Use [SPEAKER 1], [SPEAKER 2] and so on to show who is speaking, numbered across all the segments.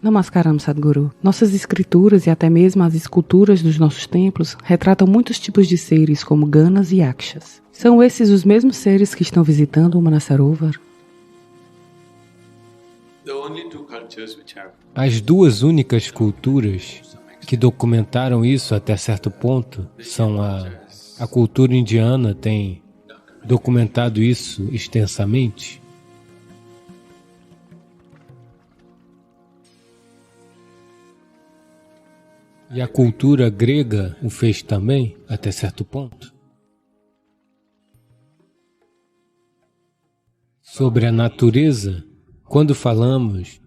[SPEAKER 1] Namaskaram, Sadhguru. Nossas escrituras e até mesmo as esculturas dos nossos templos retratam muitos tipos de seres, como Ganas e Yakshas. São esses os mesmos seres que estão visitando o Manasarovar?
[SPEAKER 2] As duas únicas culturas que documentaram isso até certo ponto são a cultura indiana tem documentado isso extensamente. E a cultura grega o fez também, até certo ponto. Sobre a natureza, quando falamos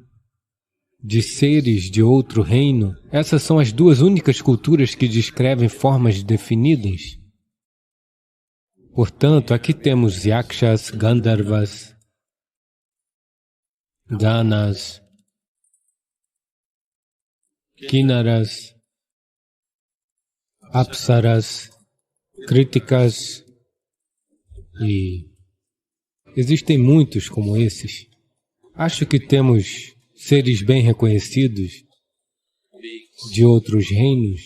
[SPEAKER 2] de seres de outro reino, essas são as duas únicas culturas que descrevem formas definidas. Portanto, aqui temos Yakshas, Gandharvas, Ganas, Kinnaras, Apsaras, Kritikas, e existem muitos como esses. Acho que temos seres bem reconhecidos de outros reinos,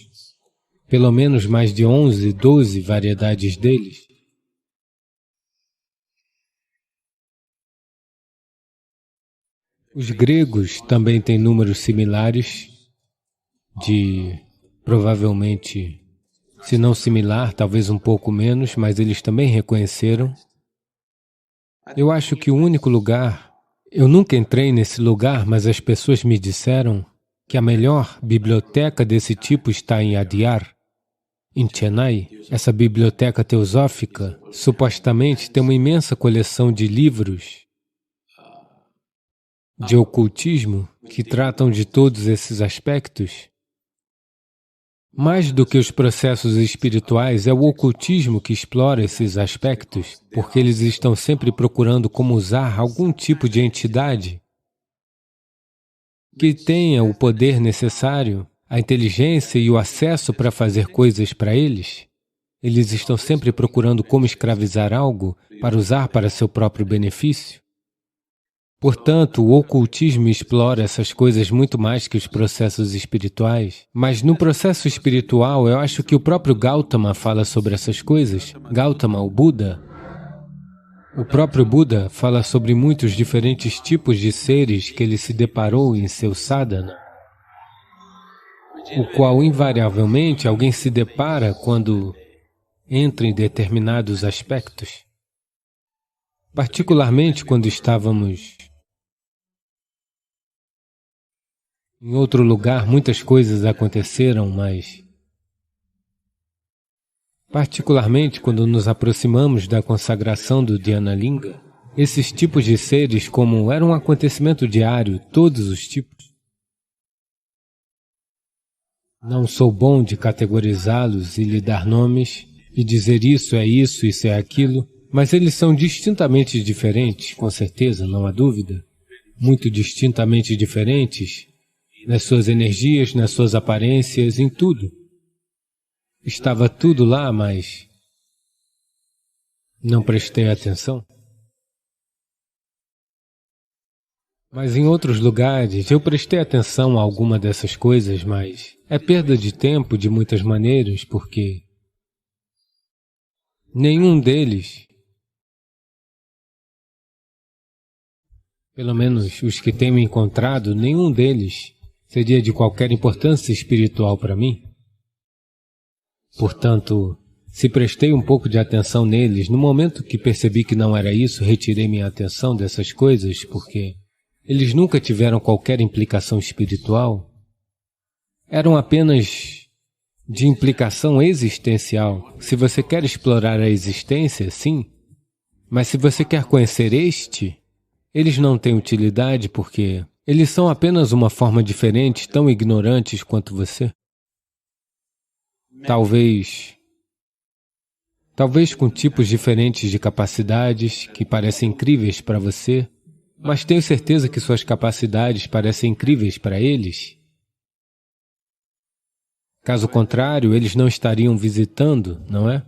[SPEAKER 2] pelo menos mais de 11, 12 variedades deles. Os gregos também têm números similares de, provavelmente, se não similar, talvez um pouco menos, mas eles também reconheceram. Eu acho que o único lugar, eu nunca entrei nesse lugar, mas as pessoas me disseram que a melhor biblioteca desse tipo está em Adyar, em Chennai. Essa biblioteca teosófica supostamente tem uma imensa coleção de livros de ocultismo que tratam de todos esses aspectos. Mais do que os processos espirituais, é o ocultismo que explora esses aspectos, porque eles estão sempre procurando como usar algum tipo de entidade que tenha o poder necessário, a inteligência e o acesso para fazer coisas para eles. Eles estão sempre procurando como escravizar algo para usar para seu próprio benefício. Portanto, o ocultismo explora essas coisas muito mais que os processos espirituais. Mas no processo espiritual, eu acho que o próprio Gautama fala sobre essas coisas. Gautama, o Buda. O próprio Buda fala sobre muitos diferentes tipos de seres que ele se deparou em seu sadhana, o qual, invariavelmente, alguém se depara quando entra em determinados aspectos. Particularmente quando estávamos em outro lugar, muitas coisas aconteceram, mas particularmente quando nos aproximamos da consagração do Dhyana Linga, esses tipos de seres, como era um acontecimento diário, todos os tipos. Não sou bom de categorizá-los e lhe dar nomes e dizer isso é aquilo, mas eles são distintamente diferentes, com certeza, não há dúvida, muito distintamente diferentes, nas suas energias, nas suas aparências, em tudo. Estava tudo lá, mas não prestei atenção. Mas em outros lugares eu prestei atenção a alguma dessas coisas, mas é perda de tempo de muitas maneiras, porque nenhum deles, pelo menos os que tenho encontrado, nenhum deles seria de qualquer importância espiritual para mim. Portanto, se prestei um pouco de atenção neles, no momento que percebi que não era isso, retirei minha atenção dessas coisas, porque eles nunca tiveram qualquer implicação espiritual. Eram apenas de implicação existencial. Se você quer explorar a existência, sim, mas se você quer conhecer eles não têm utilidade porque eles são apenas uma forma diferente, tão ignorantes quanto você. Talvez com tipos diferentes de capacidades que parecem incríveis para você, mas tenho certeza que suas capacidades parecem incríveis para eles. Caso contrário, eles não estariam visitando, não é?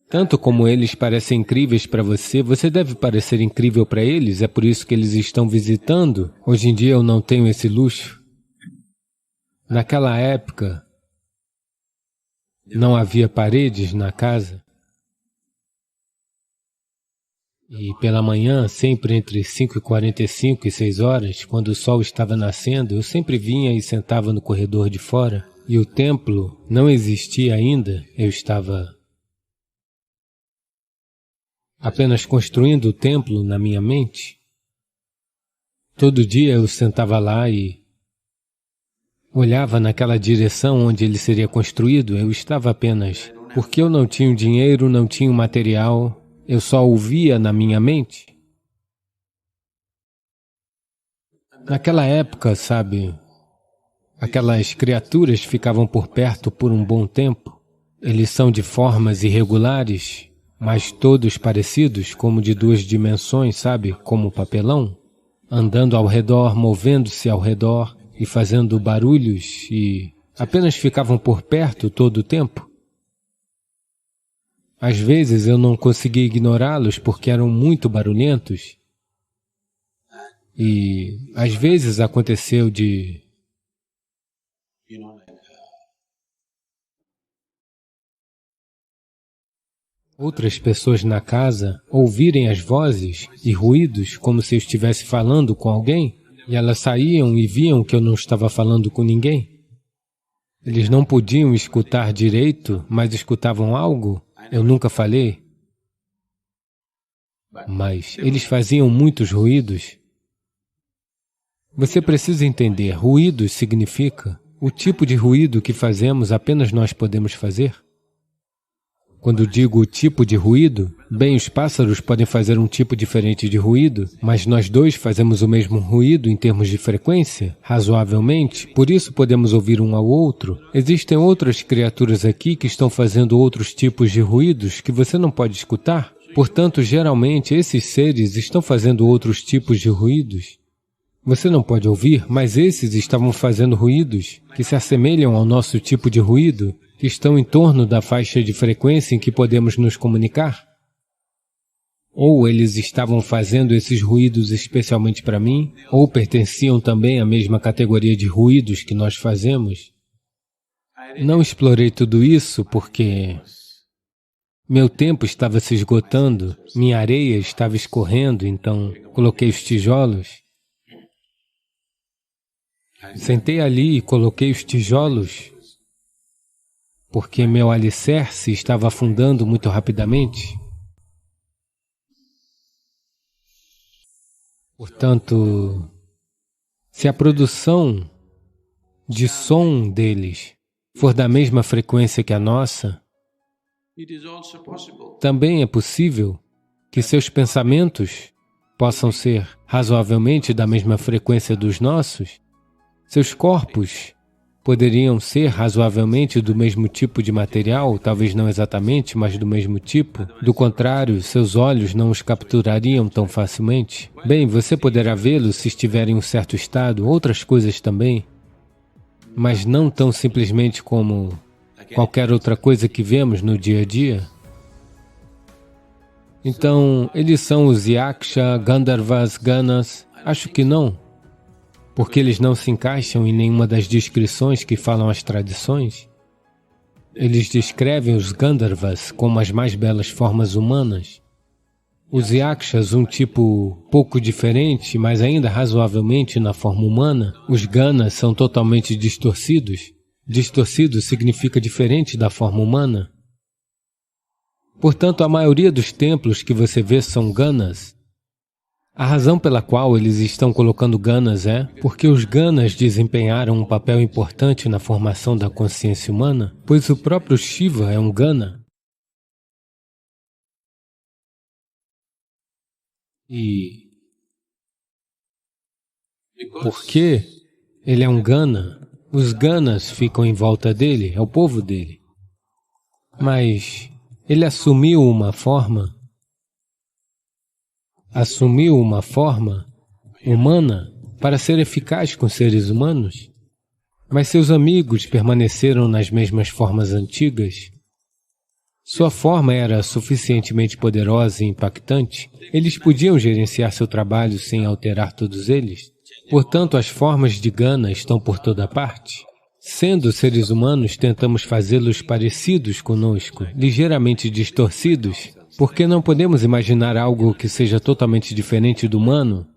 [SPEAKER 2] Tanto como eles parecem incríveis para você, você deve parecer incrível para eles, é por isso que eles estão visitando. Hoje em dia eu não tenho esse luxo. Naquela época, não havia paredes na casa. E pela manhã, sempre entre 5h45 e 6 horas, quando o sol estava nascendo, eu sempre vinha e sentava no corredor de fora. E o templo não existia ainda, eu estava apenas construindo o templo na minha mente. Todo dia eu sentava lá e olhava naquela direção onde ele seria construído. Eu estava apenas, porque eu não tinha o dinheiro, não tinha o material, eu só o via na minha mente. Naquela época, sabe, aquelas criaturas ficavam por perto por um bom tempo. Eles são de formas irregulares, mas todos parecidos, como de 2 dimensões, sabe, como papelão, andando ao redor, movendo-se ao redor e fazendo barulhos e apenas ficavam por perto todo o tempo. Às vezes eu não conseguia ignorá-los porque eram muito barulhentos. E às vezes aconteceu de outras pessoas na casa ouvirem as vozes e ruídos como se eu estivesse falando com alguém, e elas saíam e viam que eu não estava falando com ninguém. Eles não podiam escutar direito, mas escutavam algo. Eu nunca falei. Mas eles faziam muitos ruídos. Você precisa entender, ruídos significa o tipo de ruído que fazemos apenas nós podemos fazer. Quando digo o tipo de ruído, bem, os pássaros podem fazer um tipo diferente de ruído, mas nós dois fazemos o mesmo ruído em termos de frequência, razoavelmente, por isso podemos ouvir um ao outro. Existem outras criaturas aqui que estão fazendo outros tipos de ruídos que você não pode escutar. Portanto, geralmente, esses seres estão fazendo outros tipos de ruídos. Você não pode ouvir, mas esses estavam fazendo ruídos que se assemelham ao nosso tipo de ruído, que estão em torno da faixa de frequência em que podemos nos comunicar. Ou eles estavam fazendo esses ruídos especialmente para mim, ou pertenciam também à mesma categoria de ruídos que nós fazemos. Não explorei tudo isso porque meu tempo estava se esgotando, minha areia estava escorrendo, então coloquei os tijolos. Sentei ali e coloquei os tijolos porque meu alicerce estava afundando muito rapidamente. Portanto, se a produção de som deles for da mesma frequência que a nossa, também é possível que seus pensamentos possam ser razoavelmente da mesma frequência dos nossos. Seus corpos poderiam ser razoavelmente do mesmo tipo de material, talvez não exatamente, mas do mesmo tipo. Do contrário, seus olhos não os capturariam tão facilmente. Bem, você poderá vê-los se estiver em um certo estado, outras coisas também, mas não tão simplesmente como qualquer outra coisa que vemos no dia a dia. Então, eles são os Yaksha, Gandharvas, Ganas? Acho que não. Porque eles não se encaixam em nenhuma das descrições que falam as tradições. Eles descrevem os Gandharvas como as mais belas formas humanas. Os Yakshas, um tipo pouco diferente, mas ainda razoavelmente na forma humana. Os Ganas são totalmente distorcidos. Distorcido significa diferente da forma humana. Portanto, a maioria dos templos que você vê são Ganas. A razão pela qual eles estão colocando Ganas é porque os Ganas desempenharam um papel importante na formação da consciência humana, pois o próprio Shiva é um Gana. E porque ele é um Gana, os Ganas ficam em volta dele, é o povo dele. Mas ele assumiu uma forma humana para ser eficaz com seres humanos, mas seus amigos permaneceram nas mesmas formas antigas. Sua forma era suficientemente poderosa e impactante. Eles podiam gerenciar seu trabalho sem alterar todos eles. Portanto, as formas de Gana estão por toda parte. Sendo seres humanos, tentamos fazê-los parecidos conosco, ligeiramente distorcidos, porque não podemos imaginar algo que seja totalmente diferente do humano.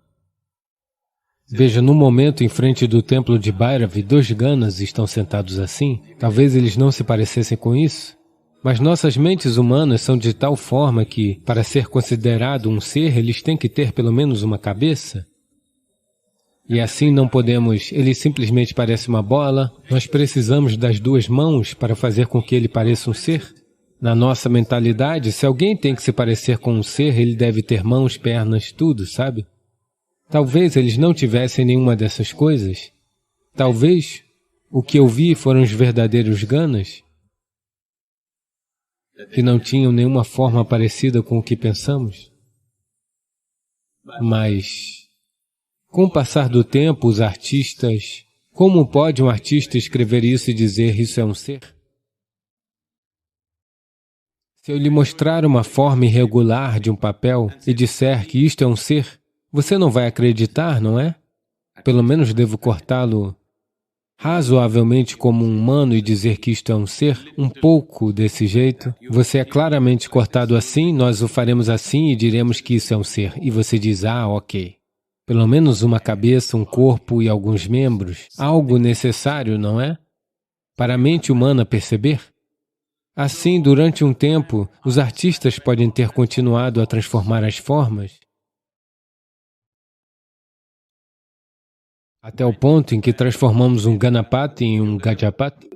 [SPEAKER 2] Veja, no momento, em frente do templo de Bhairavi, 2 Ganas estão sentados assim. Talvez eles não se parecessem com isso. Mas nossas mentes humanas são de tal forma que, para ser considerado um ser, eles têm que ter pelo menos uma cabeça. E assim não podemos, ele simplesmente parece uma bola, nós precisamos das 2 mãos para fazer com que ele pareça um ser. Na nossa mentalidade, se alguém tem que se parecer com um ser, ele deve ter mãos, pernas, tudo, sabe? Talvez eles não tivessem nenhuma dessas coisas. Talvez o que eu vi foram os verdadeiros Ganas, que não tinham nenhuma forma parecida com o que pensamos. Mas, com o passar do tempo, os artistas... Como pode um artista escrever isso e dizer isso é um ser? Se eu lhe mostrar uma forma irregular de um papel e disser que isto é um ser, você não vai acreditar, não é? Pelo menos devo cortá-lo razoavelmente como um humano e dizer que isto é um ser, um pouco desse jeito. Você é claramente cortado assim, nós o faremos assim e diremos que isso é um ser. E você diz, ah, ok. Pelo menos uma cabeça, um corpo e alguns membros. Algo necessário, não é? Para a mente humana perceber. Assim, durante um tempo, os artistas podem ter continuado a transformar as formas, até o ponto em que transformamos um Ganapati em um Gajapati.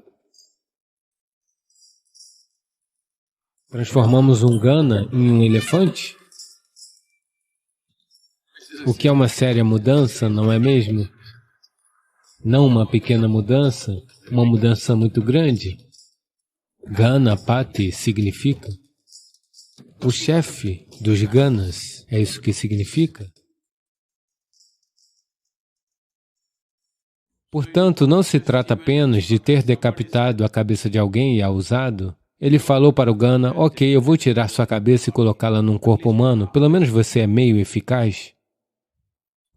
[SPEAKER 2] Transformamos um Gana em um elefante. O que é uma séria mudança, não é mesmo? Não uma pequena mudança, uma mudança muito grande. Ganapati significa o chefe dos Ganas, é isso que significa. Portanto, não se trata apenas de ter decapitado a cabeça de alguém e a usado. Ele falou para o Gana, ok, eu vou tirar sua cabeça e colocá-la num corpo humano, pelo menos você é meio eficaz.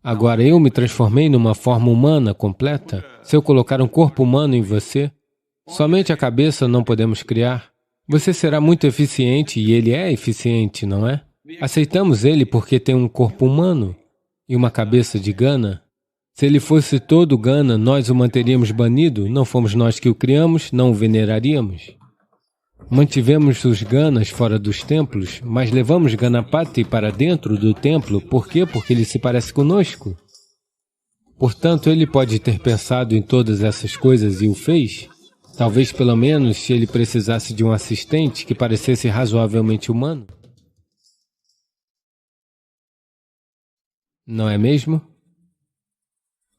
[SPEAKER 2] Agora, eu me transformei numa forma humana completa. Se eu colocar um corpo humano em você, somente a cabeça não podemos criar. Você será muito eficiente e ele é eficiente, não é? Aceitamos ele porque tem um corpo humano e uma cabeça de Gana. Se ele fosse todo Gana, nós o manteríamos banido, não fomos nós que o criamos, não o veneraríamos. Mantivemos os Ganas fora dos templos, mas levamos Ganapati para dentro do templo. Por quê? Porque ele se parece conosco. Portanto, ele pode ter pensado em todas essas coisas e o fez. Talvez, pelo menos, se ele precisasse de um assistente que parecesse razoavelmente humano. Não é mesmo?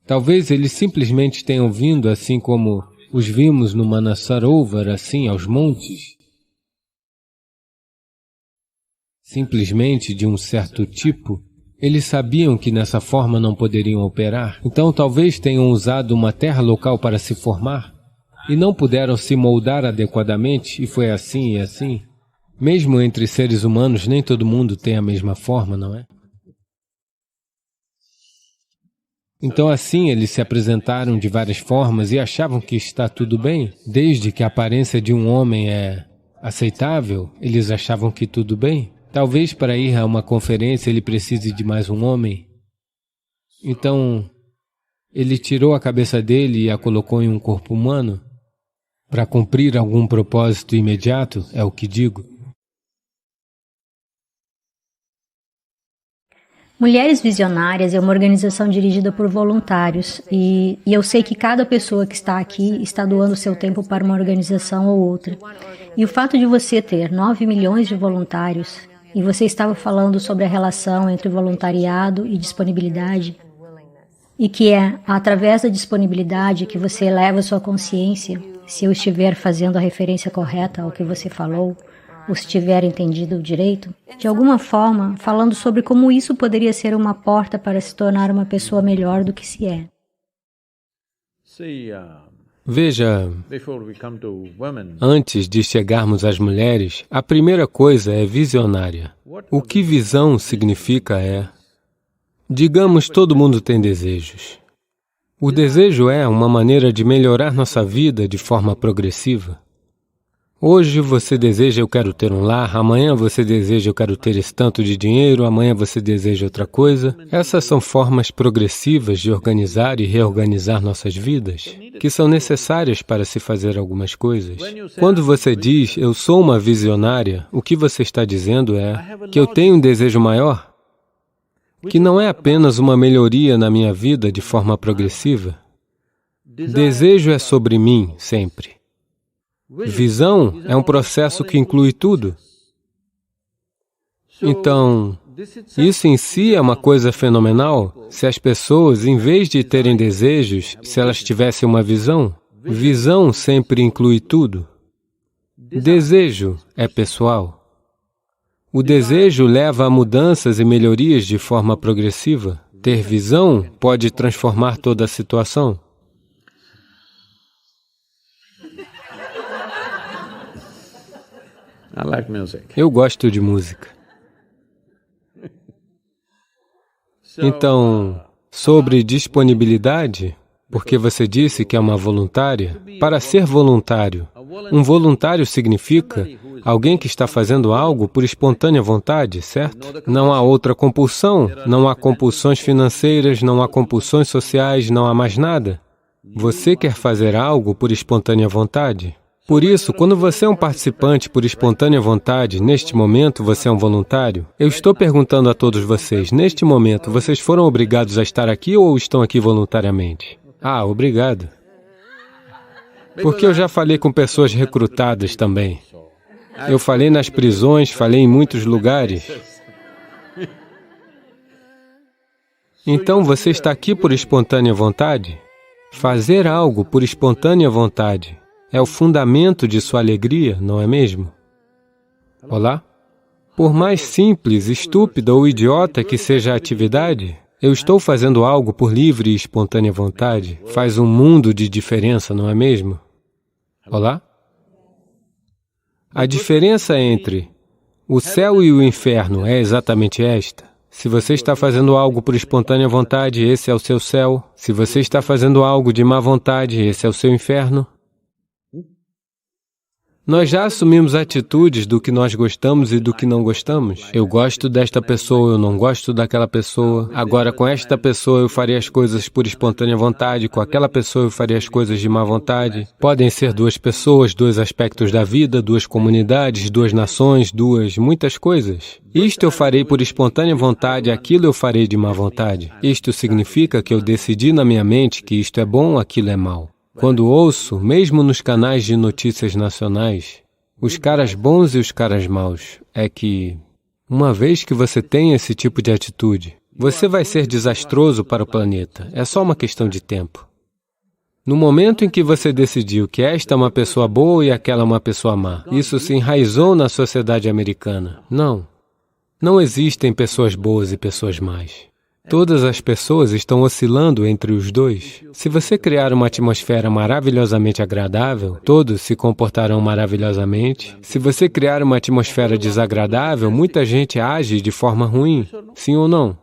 [SPEAKER 2] Talvez eles simplesmente tenham vindo assim como os vimos no Manasarovar, assim, aos montes. Simplesmente de um certo tipo. Eles sabiam que nessa forma não poderiam operar. Então talvez tenham usado uma terra local para se formar e não puderam se moldar adequadamente, e foi assim e assim. Mesmo entre seres humanos, nem todo mundo tem a mesma forma, não é? Então assim eles se apresentaram de várias formas e achavam que está tudo bem. Desde que a aparência de um homem é aceitável, eles achavam que tudo bem. Talvez para ir a uma conferência ele precise de mais um homem. Então, ele tirou a cabeça dele e a colocou em um corpo humano para cumprir algum propósito imediato, é o que digo.
[SPEAKER 3] Mulheres Visionárias é uma organização dirigida por voluntários e eu sei que cada pessoa que está aqui está doando seu tempo para uma organização ou outra. E o fato de você ter 9 milhões de voluntários, e você estava falando sobre a relação entre voluntariado e disponibilidade, e que é através da disponibilidade que você eleva sua consciência, se eu estiver fazendo a referência correta ao que você falou, ou se tiver entendido direito, de alguma forma, falando sobre como isso poderia ser uma porta para se tornar uma pessoa melhor do que se é.
[SPEAKER 2] Veja, antes de chegarmos às mulheres, a primeira coisa é visionária. O que visão significa é, digamos, todo mundo tem desejos. O desejo é uma maneira de melhorar nossa vida de forma progressiva. Hoje você deseja, eu quero ter um lar, amanhã você deseja, eu quero ter esse tanto de dinheiro, amanhã você deseja outra coisa. Essas são formas progressivas de organizar e reorganizar nossas vidas, que são necessárias para se fazer algumas coisas. Quando você diz, eu sou uma visionária, o que você está dizendo é que eu tenho um desejo maior, que não é apenas uma melhoria na minha vida de forma progressiva. Desejo é sobre mim, sempre. Visão é um processo que inclui tudo. Então, isso em si é uma coisa fenomenal. Se as pessoas, em vez de terem desejos, se elas tivessem uma visão, visão sempre inclui tudo. Desejo é pessoal. O desejo leva a mudanças e melhorias de forma progressiva. Ter visão pode transformar toda a situação. Eu gosto de música. Então, sobre disponibilidade, porque você disse que é uma voluntária, para ser voluntário, um voluntário significa alguém que está fazendo algo por espontânea vontade, certo? Não há outra compulsão, não há compulsões financeiras, não há compulsões sociais, não há mais nada. Você quer fazer algo por espontânea vontade. Por isso, quando você é um participante por espontânea vontade, neste momento você é um voluntário. Eu estou perguntando a todos vocês, neste momento, vocês foram obrigados a estar aqui ou estão aqui voluntariamente? Ah, obrigado. Porque eu já falei com pessoas recrutadas também. Eu falei nas prisões, falei em muitos lugares. Então, você está aqui por espontânea vontade? Fazer algo por espontânea vontade é o fundamento de sua alegria, não é mesmo? Olá? Por mais simples, estúpida ou idiota que seja a atividade, eu estou fazendo algo por livre e espontânea vontade. Faz um mundo de diferença, não é mesmo? Olá? A diferença entre o céu e o inferno é exatamente esta. Se você está fazendo algo por espontânea vontade, esse é o seu céu. Se você está fazendo algo de má vontade, esse é o seu inferno. Nós já assumimos atitudes do que nós gostamos e do que não gostamos. Eu gosto desta pessoa, eu não gosto daquela pessoa. Agora, com esta pessoa eu faria as coisas por espontânea vontade, com aquela pessoa eu faria as coisas de má vontade. Podem ser duas pessoas, dois aspectos da vida, duas comunidades, duas nações, muitas coisas. Isto eu farei por espontânea vontade, aquilo eu farei de má vontade. Isto significa que eu decidi na minha mente que isto é bom, aquilo é mau. Quando ouço, mesmo nos canais de notícias nacionais, os caras bons e os caras maus, é que, uma vez que você tem esse tipo de atitude, você vai ser desastroso para o planeta. É só uma questão de tempo. No momento em que você decidiu que esta é uma pessoa boa e aquela é uma pessoa má, isso se enraizou na sociedade americana. Não existem pessoas boas e pessoas más. Todas as pessoas estão oscilando entre os dois. Se você criar uma atmosfera maravilhosamente agradável, todos se comportarão maravilhosamente. Se você criar uma atmosfera desagradável, muita gente age de forma ruim, sim ou não?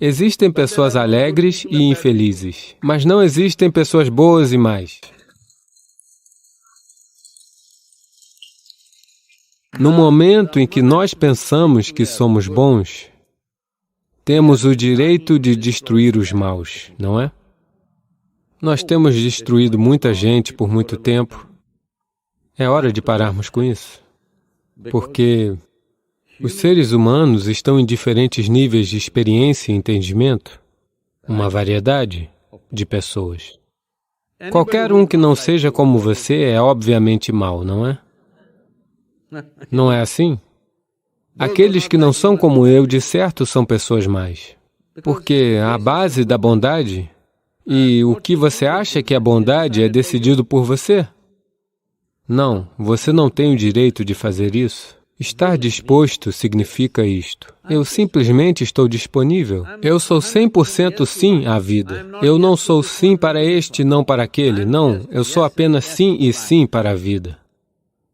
[SPEAKER 2] Existem pessoas alegres e infelizes, mas não existem pessoas boas e más. No momento em que nós pensamos que somos bons, temos o direito de destruir os maus, não é? Nós temos destruído muita gente por muito tempo. É hora de pararmos com isso. Porque os seres humanos estão em diferentes níveis de experiência e entendimento. Uma variedade de pessoas. Qualquer um que não seja como você é obviamente mau, não é? Não é assim? Aqueles que não são como eu, de certo, são pessoas más. Porque a base da bondade e o que você acha que é bondade é decidido por você. Não, você não tem o direito de fazer isso. Estar disposto significa isto. Eu simplesmente estou disponível. Eu sou 100% sim à vida. Eu não sou sim para este, não para aquele. Não, eu sou apenas sim e sim para a vida.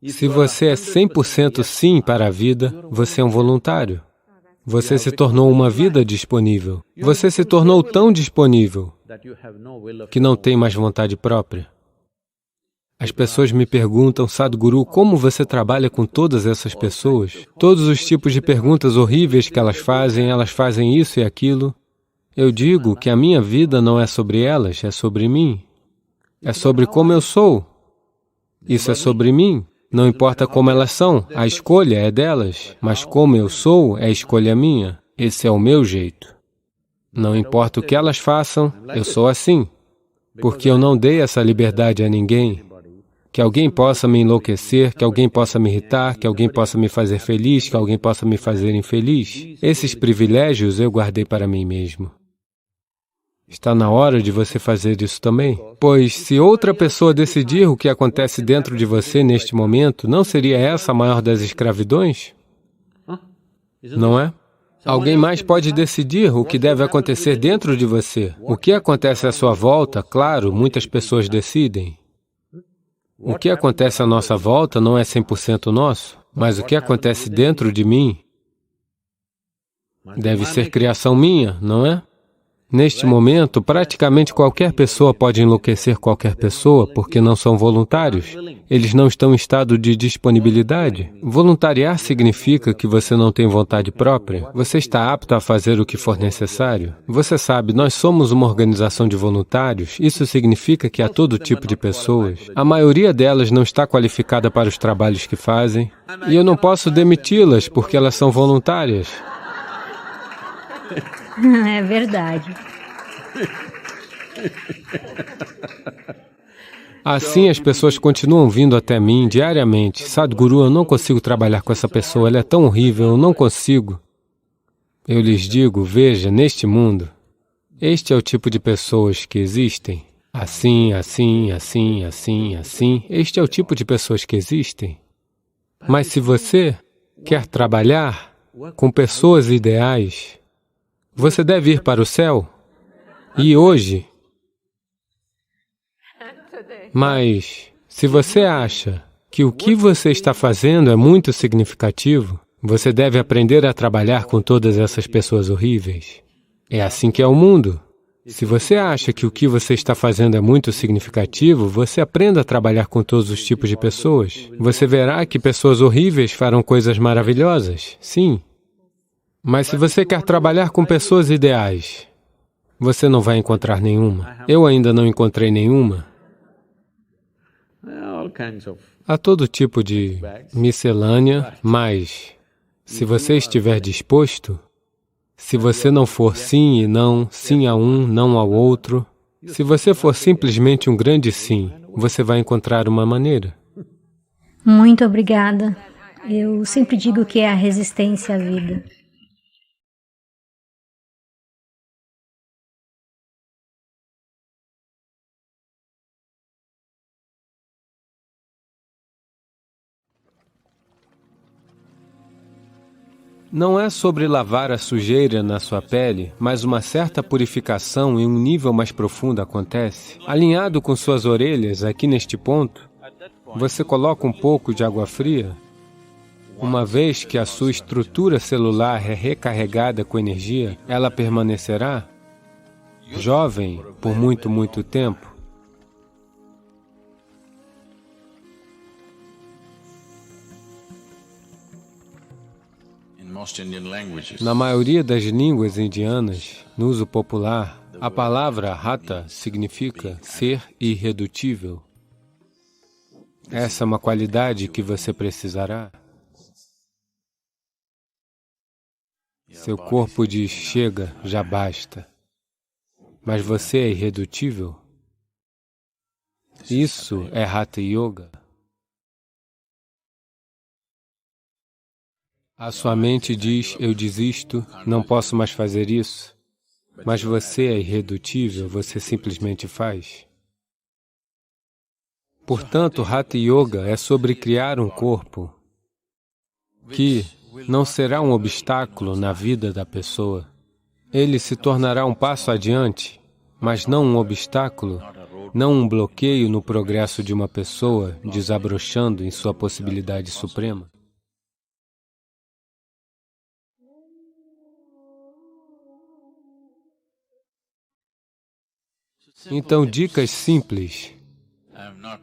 [SPEAKER 2] Se você é 100% sim para a vida, você é um voluntário. Você se tornou uma vida disponível. Você se tornou tão disponível que não tem mais vontade própria. As pessoas me perguntam, Sadhguru, como você trabalha com todas essas pessoas? Todos os tipos de perguntas horríveis que elas fazem isso e aquilo. Eu digo que a minha vida não é sobre elas, é sobre mim. É sobre como eu sou. Isso é sobre mim. Não importa como elas são, a escolha é delas. Mas como eu sou, é escolha minha. Esse é o meu jeito. Não importa o que elas façam, eu sou assim. Porque eu não dei essa liberdade a ninguém. Que alguém possa me enlouquecer, que alguém possa me irritar, que alguém possa me fazer feliz, que alguém possa me fazer infeliz. Esses privilégios eu guardei para mim mesmo. Está na hora de você fazer isso também. Pois, se outra pessoa decidir o que acontece dentro de você neste momento, não seria essa a maior das escravidões? Não é? Alguém mais pode decidir o que deve acontecer dentro de você. O que acontece à sua volta, claro, muitas pessoas decidem. O que acontece à nossa volta não é 100% nosso, mas o que acontece dentro de mim deve ser criação minha, não é? Neste momento, praticamente qualquer pessoa pode enlouquecer qualquer pessoa porque não são voluntários. Eles não estão em estado de disponibilidade. Voluntariar significa que você não tem vontade própria. Você está apto a fazer o que for necessário. Você sabe, nós somos uma organização de voluntários. Isso significa que há todo tipo de pessoas. A maioria delas não está qualificada para os trabalhos que fazem. E eu não posso demiti-las porque elas são voluntárias.
[SPEAKER 3] É verdade.
[SPEAKER 2] Assim, as pessoas continuam vindo até mim diariamente. Sadhguru, eu não consigo trabalhar com essa pessoa, ela é tão horrível, eu não consigo. Eu lhes digo, veja, neste mundo, este é o tipo de pessoas que existem. Assim, assim, assim, assim, assim. Este é o tipo de pessoas que existem. Mas se você quer trabalhar com pessoas ideais, você deve ir para o céu. E hoje... Mas, se você acha que o que você está fazendo é muito significativo, você deve aprender a trabalhar com todas essas pessoas horríveis. É assim que é o mundo. Se você acha que o que você está fazendo é muito significativo, você aprenda a trabalhar com todos os tipos de pessoas. Você verá que pessoas horríveis farão coisas maravilhosas, sim. Mas se você quer trabalhar com pessoas ideais, você não vai encontrar nenhuma. Eu ainda não encontrei nenhuma. Há todo tipo de miscelânea, mas se você estiver disposto, se você não for sim e não, sim a um, não ao outro, se você for simplesmente um grande sim, você vai encontrar uma maneira.
[SPEAKER 3] Muito obrigada. Eu sempre digo que é a resistência à vida.
[SPEAKER 2] Não é sobre lavar a sujeira na sua pele, mas uma certa purificação em um nível mais profundo acontece. Alinhado com suas orelhas, aqui neste ponto, você coloca um pouco de água fria. Uma vez que a sua estrutura celular é recarregada com energia, ela permanecerá jovem por muito, muito tempo. Na maioria das línguas indianas, no uso popular, a palavra Hatha significa ser irredutível. Essa é uma qualidade que você precisará. Seu corpo diz, chega, já basta. Mas você é irredutível? Isso é Hatha Yoga. A sua mente diz, eu desisto, não posso mais fazer isso. Mas você é irredutível, você simplesmente faz. Portanto, Hatha Yoga é sobre criar um corpo que não será um obstáculo na vida da pessoa. Ele se tornará um passo adiante, mas não um obstáculo, não um bloqueio no progresso de uma pessoa, desabrochando em sua possibilidade suprema. Então, dicas simples.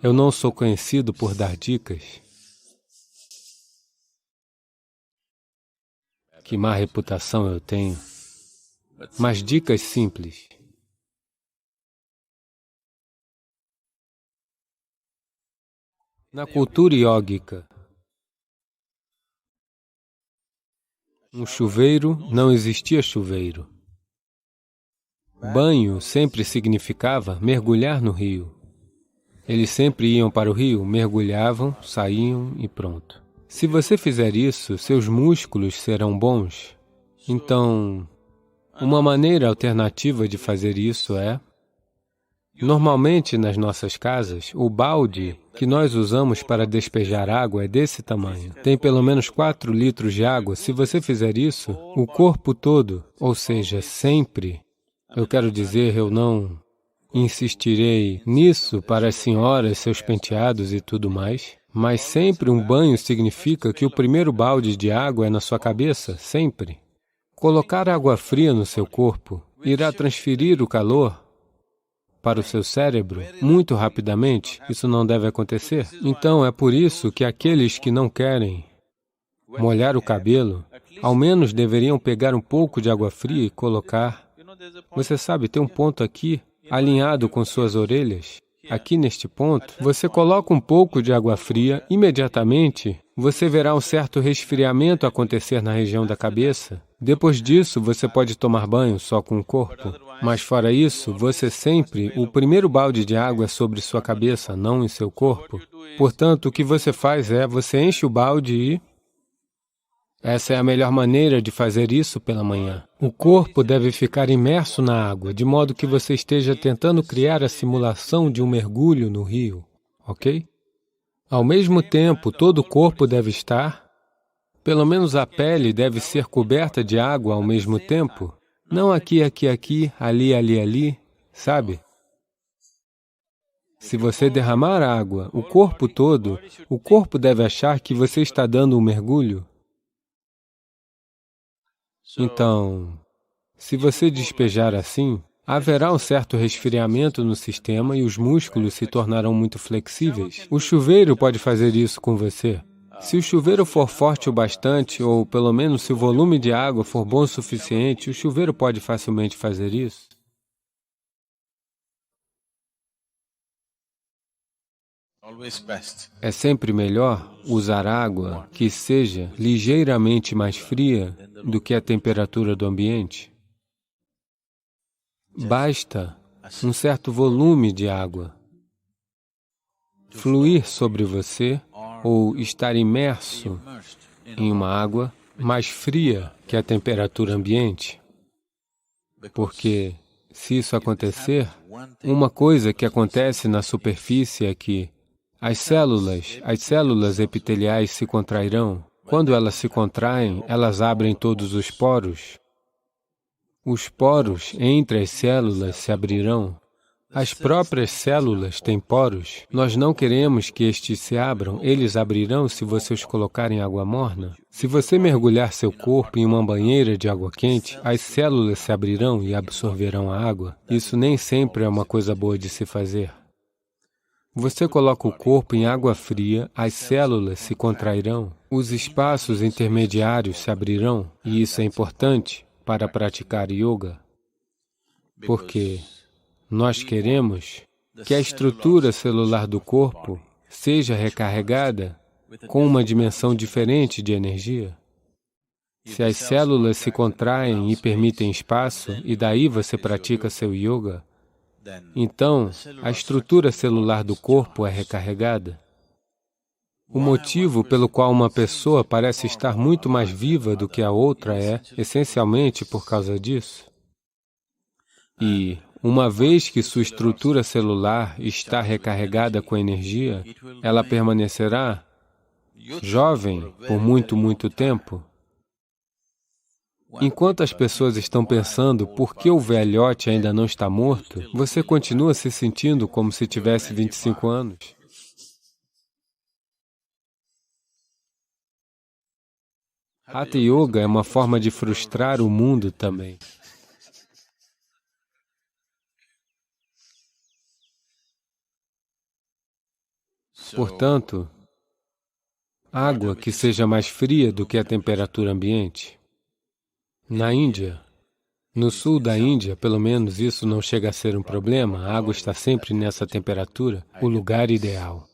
[SPEAKER 2] Eu não sou conhecido por dar dicas. Que má reputação eu tenho. Mas dicas simples. Na cultura iógica, um chuveiro não existia chuveiro. Banho sempre significava mergulhar no rio. Eles sempre iam para o rio, mergulhavam, saíam e pronto. Se você fizer isso, seus músculos serão bons. Então, uma maneira alternativa de fazer isso é... Normalmente, nas nossas casas, o balde que nós usamos para despejar água é desse tamanho. Tem pelo menos 4 litros de água. Se você fizer isso, o corpo todo, ou seja, sempre, eu quero dizer, eu não insistirei nisso para as senhoras, seus penteados e tudo mais, mas sempre um banho significa que o primeiro balde de água é na sua cabeça, sempre. Colocar água fria no seu corpo irá transferir o calor para o seu cérebro muito rapidamente. Isso não deve acontecer. Então, é por isso que aqueles que não querem molhar o cabelo, ao menos deveriam pegar um pouco de água fria e colocar. Você sabe, tem um ponto aqui, alinhado com suas orelhas. Aqui neste ponto, você coloca um pouco de água fria, imediatamente você verá um certo resfriamento acontecer na região da cabeça. Depois disso, você pode tomar banho só com o corpo. Mas fora isso, você sempre, o primeiro balde de água é sobre sua cabeça, não em seu corpo. Portanto, o que você faz é, você enche o balde e... Essa é a melhor maneira de fazer isso pela manhã. O corpo deve ficar imerso na água, de modo que você esteja tentando criar a simulação de um mergulho no rio, ok? Ao mesmo tempo, todo o corpo deve estar, pelo menos a pele deve ser coberta de água ao mesmo tempo. Não aqui, aqui, aqui, ali, ali, ali, sabe? Se você derramar água, o corpo todo, o corpo deve achar que você está dando um mergulho. Então, se você despejar assim, haverá um certo resfriamento no sistema e os músculos se tornarão muito flexíveis. O chuveiro pode fazer isso com você. Se o chuveiro for forte o bastante, ou pelo menos se o volume de água for bom o suficiente, o chuveiro pode facilmente fazer isso. É sempre melhor usar água que seja ligeiramente mais fria do que a temperatura do ambiente. Basta um certo volume de água fluir sobre você ou estar imerso em uma água mais fria que a temperatura ambiente. Porque, se isso acontecer, uma coisa que acontece na superfície é que as células epiteliais se contrairão. Quando elas se contraem, elas abrem todos os poros. Os poros entre as células se abrirão. As próprias células têm poros. Nós não queremos que estes se abram. Eles abrirão se você os colocar em água morna. Se você mergulhar seu corpo em uma banheira de água quente, as células se abrirão e absorverão a água. Isso nem sempre é uma coisa boa de se fazer. Você coloca o corpo em água fria, as células se contrairão, os espaços intermediários se abrirão, e isso é importante para praticar yoga, porque nós queremos que a estrutura celular do corpo seja recarregada com uma dimensão diferente de energia. Se as células se contraem e permitem espaço, e daí você pratica seu yoga, então, a estrutura celular do corpo é recarregada. O motivo pelo qual uma pessoa parece estar muito mais viva do que a outra é, essencialmente, por causa disso. E, uma vez que sua estrutura celular está recarregada com energia, ela permanecerá jovem por muito tempo, enquanto as pessoas estão pensando por que o velhote ainda não está morto, você continua se sentindo como se tivesse 25 anos. Hatha Yoga é uma forma de frustrar o mundo também. Portanto, água que seja mais fria do que a temperatura ambiente. Na Índia, no sul da Índia, pelo menos isso não chega a ser um problema, a água está sempre nessa temperatura, o lugar ideal.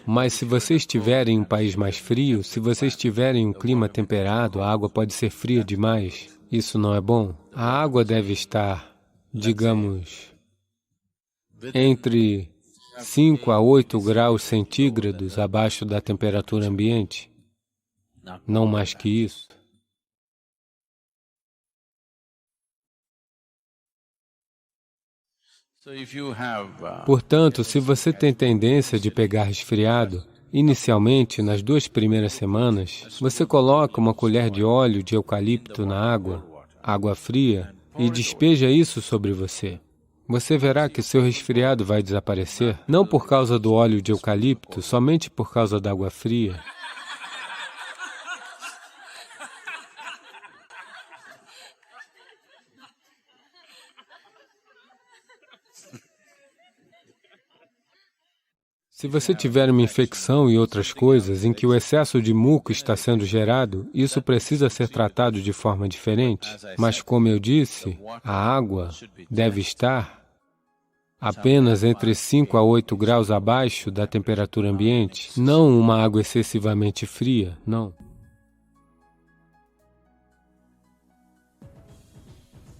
[SPEAKER 2] Mas se você estiver em um país mais frio, se você estiver em um clima temperado, a água pode ser fria demais. Isso não é bom. A água deve estar, digamos, entre 5 a 8 graus centígrados abaixo da temperatura ambiente. Não mais que isso. Portanto, se você tem tendência de pegar resfriado, inicialmente, nas 2 primeiras semanas, você coloca uma colher de óleo de eucalipto na água fria, e despeja isso sobre você. Você verá que seu resfriado vai desaparecer, não por causa do óleo de eucalipto, somente por causa da água fria. Se você tiver uma infecção e outras coisas em que o excesso de muco está sendo gerado, isso precisa ser tratado de forma diferente. Mas, como eu disse, a água deve estar apenas entre 5 a 8 graus abaixo da temperatura ambiente, não uma água excessivamente fria, não.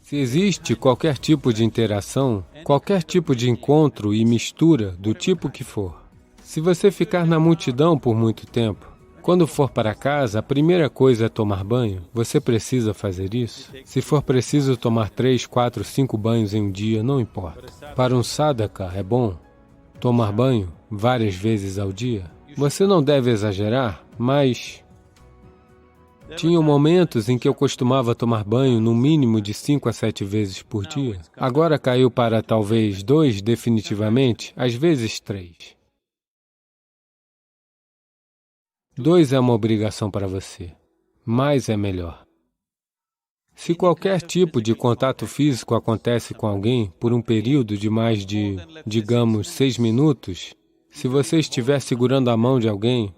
[SPEAKER 2] Se existe qualquer tipo de interação, qualquer tipo de encontro e mistura, do tipo que for, se você ficar na multidão por muito tempo, quando for para casa, a primeira coisa é tomar banho. Você precisa fazer isso. Se for preciso tomar 3, 4, 5 banhos em um dia, não importa. Para um sadhaka é bom tomar banho várias vezes ao dia. Você não deve exagerar, mas tinham momentos em que eu costumava tomar banho no mínimo de 5 a 7 vezes por dia. Agora caiu para talvez 2 definitivamente, às vezes 3. 2 é uma obrigação para você, mais é melhor. Se qualquer tipo de contato físico acontece com alguém por um período de mais de, digamos, 6 minutos, se você estiver segurando a mão de alguém,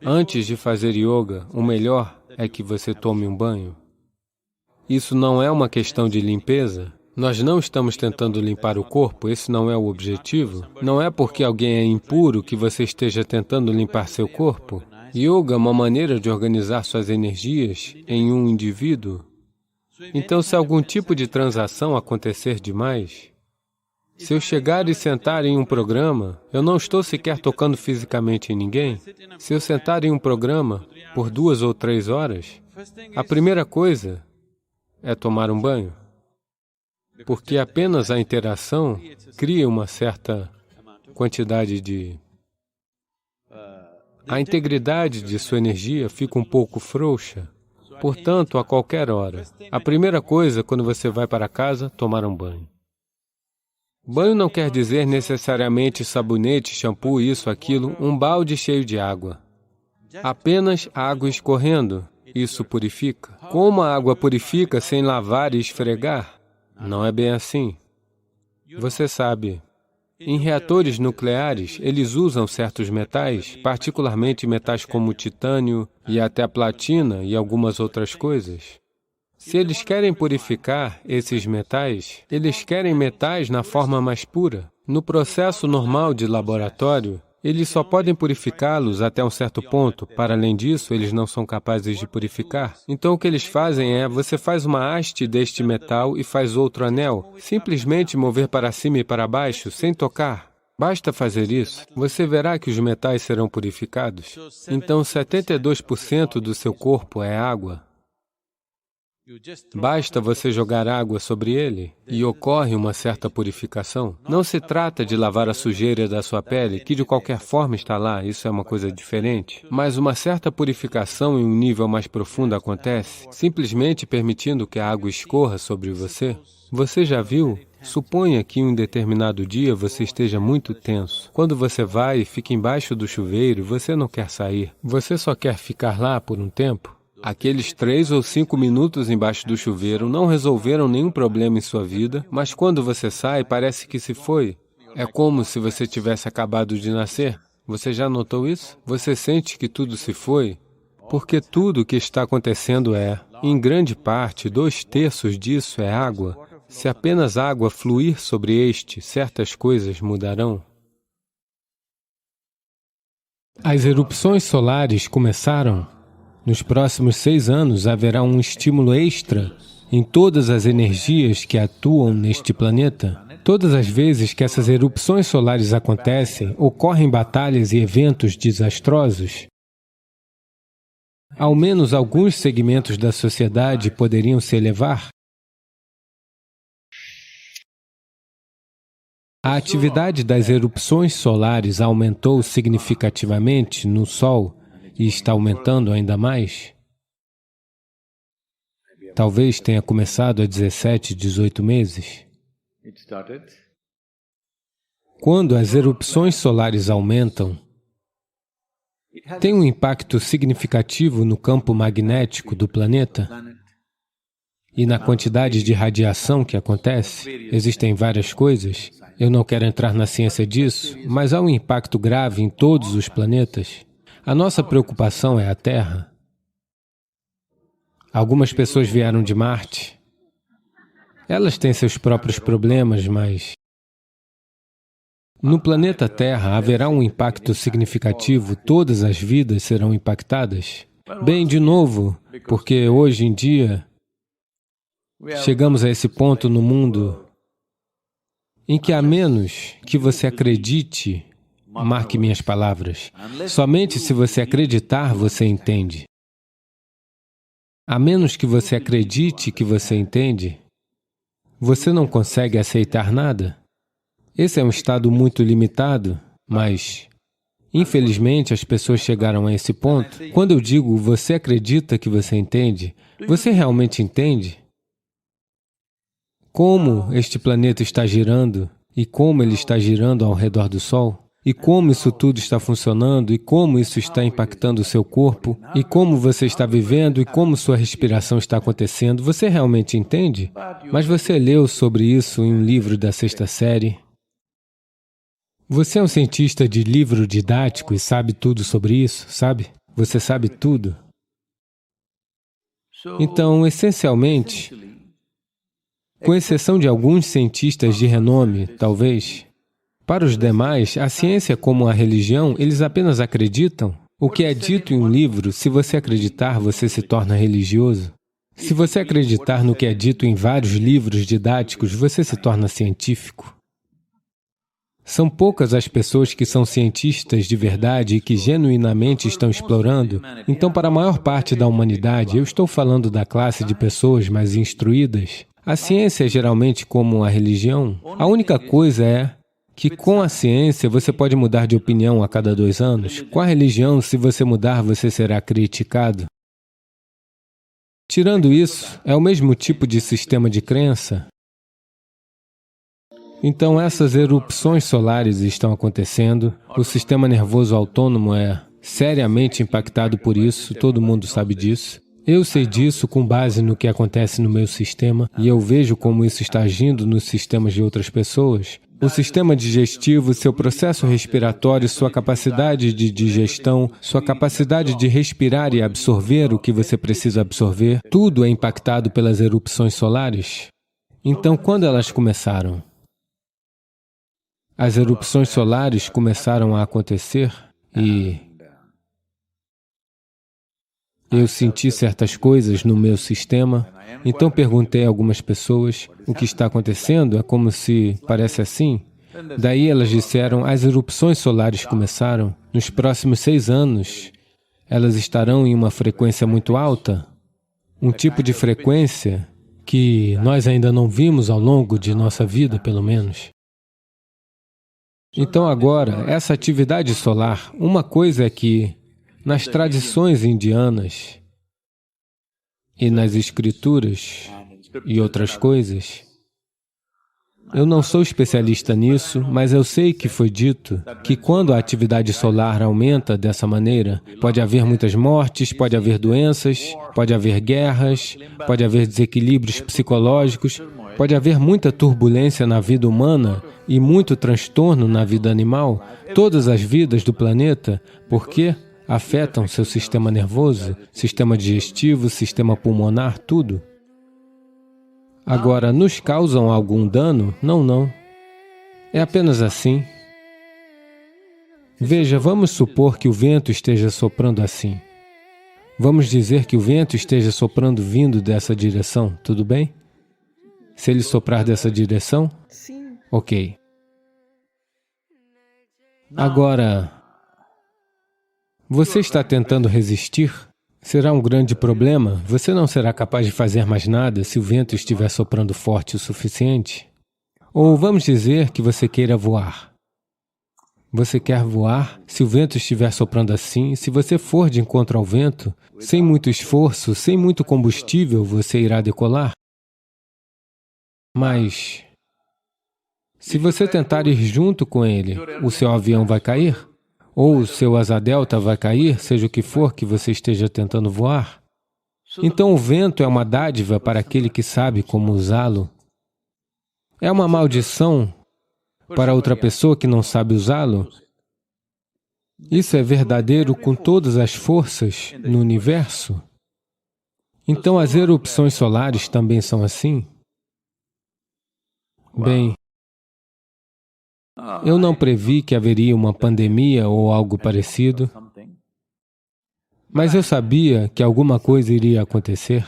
[SPEAKER 2] antes de fazer yoga, o melhor é que você tome um banho. Isso não é uma questão de limpeza. Nós não estamos tentando limpar o corpo, esse não é o objetivo. Não é porque alguém é impuro que você esteja tentando limpar seu corpo. Yoga é uma maneira de organizar suas energias em um indivíduo. Então, se algum tipo de transação acontecer demais, se eu chegar e sentar em um programa, eu não estou sequer tocando fisicamente em ninguém. Se eu sentar em um programa por 2 ou 3 horas, a primeira coisa é tomar um banho. Porque apenas a interação cria uma certa quantidade de... A integridade de sua energia fica um pouco frouxa. Portanto, a qualquer hora, a primeira coisa quando você vai para casa, tomar um banho. Banho não quer dizer necessariamente sabonete, shampoo, isso, aquilo, um balde cheio de água. Apenas água escorrendo, isso purifica. Como a água purifica sem lavar e esfregar? Não é bem assim. Você sabe, em reatores nucleares, eles usam certos metais, particularmente metais como titânio e até platina e algumas outras coisas. Se eles querem purificar esses metais, eles querem metais na forma mais pura. No processo normal de laboratório, eles só podem purificá-los até um certo ponto. Para além disso, eles não são capazes de purificar. Então, o que eles fazem é, você faz uma haste deste metal e faz outro anel. Simplesmente mover para cima e para baixo, sem tocar. Basta fazer isso, você verá que os metais serão purificados. Então, 72% do seu corpo é água. Basta você jogar água sobre ele e ocorre uma certa purificação. Não se trata de lavar a sujeira da sua pele, que de qualquer forma está lá, isso é uma coisa diferente. Mas uma certa purificação em um nível mais profundo acontece, simplesmente permitindo que a água escorra sobre você. Você já viu? Suponha que em um determinado dia você esteja muito tenso. Quando você vai e fica embaixo do chuveiro, você não quer sair. Você só quer ficar lá por um tempo. Aqueles 3 ou 5 minutos embaixo do chuveiro não resolveram nenhum problema em sua vida, mas quando você sai, parece que se foi. É como se você tivesse acabado de nascer. Você já notou isso? Você sente que tudo se foi? Porque tudo o que está acontecendo em grande parte, 2/3 disso é água. Se apenas água fluir sobre este, certas coisas mudarão. As erupções solares começaram. Nos próximos 6 anos, haverá um estímulo extra em todas as energias que atuam neste planeta. Todas as vezes que essas erupções solares acontecem, ocorrem batalhas e eventos desastrosos. Ao menos alguns segmentos da sociedade poderiam se elevar. A atividade das erupções solares aumentou significativamente no Sol e está aumentando ainda mais. Talvez tenha começado há 17, 18 meses. Quando as erupções solares aumentam, tem um impacto significativo no campo magnético do planeta e na quantidade de radiação que acontece. Existem várias coisas. Eu não quero entrar na ciência disso, mas há um impacto grave em todos os planetas. A nossa preocupação é a Terra. Algumas pessoas vieram de Marte. Elas têm seus próprios problemas, mas no planeta Terra haverá um impacto significativo, todas as vidas serão impactadas. Bem, de novo, porque hoje em dia chegamos a esse ponto no mundo em que, a menos que você acredite, marque minhas palavras, somente se você acreditar, você entende. A menos que você acredite que você entende, você não consegue aceitar nada. Esse é um estado muito limitado, mas, infelizmente, as pessoas chegaram a esse ponto. Quando eu digo, você acredita que você entende, você realmente entende? Como este planeta está girando e como ele está girando ao redor do Sol? E como isso tudo está funcionando, e como isso está impactando o seu corpo, e como você está vivendo, e como sua respiração está acontecendo, você realmente entende? Mas você leu sobre isso em um livro da 6ª série. Você é um cientista de livro didático e sabe tudo sobre isso, sabe? Você sabe tudo. Então, essencialmente, com exceção de alguns cientistas de renome, talvez, para os demais, a ciência como a religião, eles apenas acreditam. O que é dito em um livro, se você acreditar, você se torna religioso. Se você acreditar no que é dito em vários livros didáticos, você se torna científico. São poucas as pessoas que são cientistas de verdade e que genuinamente estão explorando. Então, para a maior parte da humanidade, eu estou falando da classe de pessoas mais instruídas, a ciência é geralmente como a religião. A única coisa é que com a ciência você pode mudar de opinião a cada 2 anos. Com a religião, se você mudar, você será criticado. Tirando isso, é o mesmo tipo de sistema de crença. Então, essas erupções solares estão acontecendo, o sistema nervoso autônomo é seriamente impactado por isso, todo mundo sabe disso. Eu sei disso com base no que acontece no meu sistema, e eu vejo como isso está agindo nos sistemas de outras pessoas. O sistema digestivo, seu processo respiratório, sua capacidade de digestão, sua capacidade de respirar e absorver o que você precisa absorver, tudo é impactado pelas erupções solares. Então, quando elas começaram? As erupções solares começaram a acontecer e eu senti certas coisas no meu sistema, então perguntei a algumas pessoas o que está acontecendo, é como se parece assim. Daí elas disseram, as erupções solares começaram, nos próximos 6 anos, elas estarão em uma frequência muito alta. um tipo de frequência que nós ainda não vimos ao longo de nossa vida, pelo menos. Então agora, essa atividade solar, uma coisa é que nas tradições indianas e nas escrituras e outras coisas, eu não sou especialista nisso, mas eu sei que foi dito que quando a atividade solar aumenta dessa maneira, pode haver muitas mortes, pode haver doenças, pode haver guerras, pode haver desequilíbrios psicológicos, pode haver muita turbulência na vida humana e muito transtorno na vida animal, todas as vidas do planeta, porque afetam seu sistema nervoso, sistema digestivo, sistema pulmonar, tudo. Agora, nos causam algum dano? Não. É apenas assim. Veja, vamos supor que o vento esteja soprando assim. Vamos dizer que o vento esteja soprando vindo dessa direção, tudo bem? Se ele soprar dessa direção?
[SPEAKER 1] Sim.
[SPEAKER 2] Ok. Agora, você está tentando resistir? Será um grande problema? Você não será capaz de fazer mais nada se o vento estiver soprando forte o suficiente? Ou vamos dizer que você queira voar. Você quer voar? Se o vento estiver soprando assim, se você for de encontro ao vento, sem muito esforço, sem muito combustível, você irá decolar. Mas, se você tentar ir junto com ele, o seu avião vai cair? Ou o seu asa delta vai cair, seja o que for que você esteja tentando voar? Então o vento é uma dádiva para aquele que sabe como usá-lo. É uma maldição para outra pessoa que não sabe usá-lo? Isso é verdadeiro com todas as forças no universo? Então as erupções solares também são assim? Bem, eu não previ que haveria uma pandemia ou algo parecido, mas eu sabia que alguma coisa iria acontecer.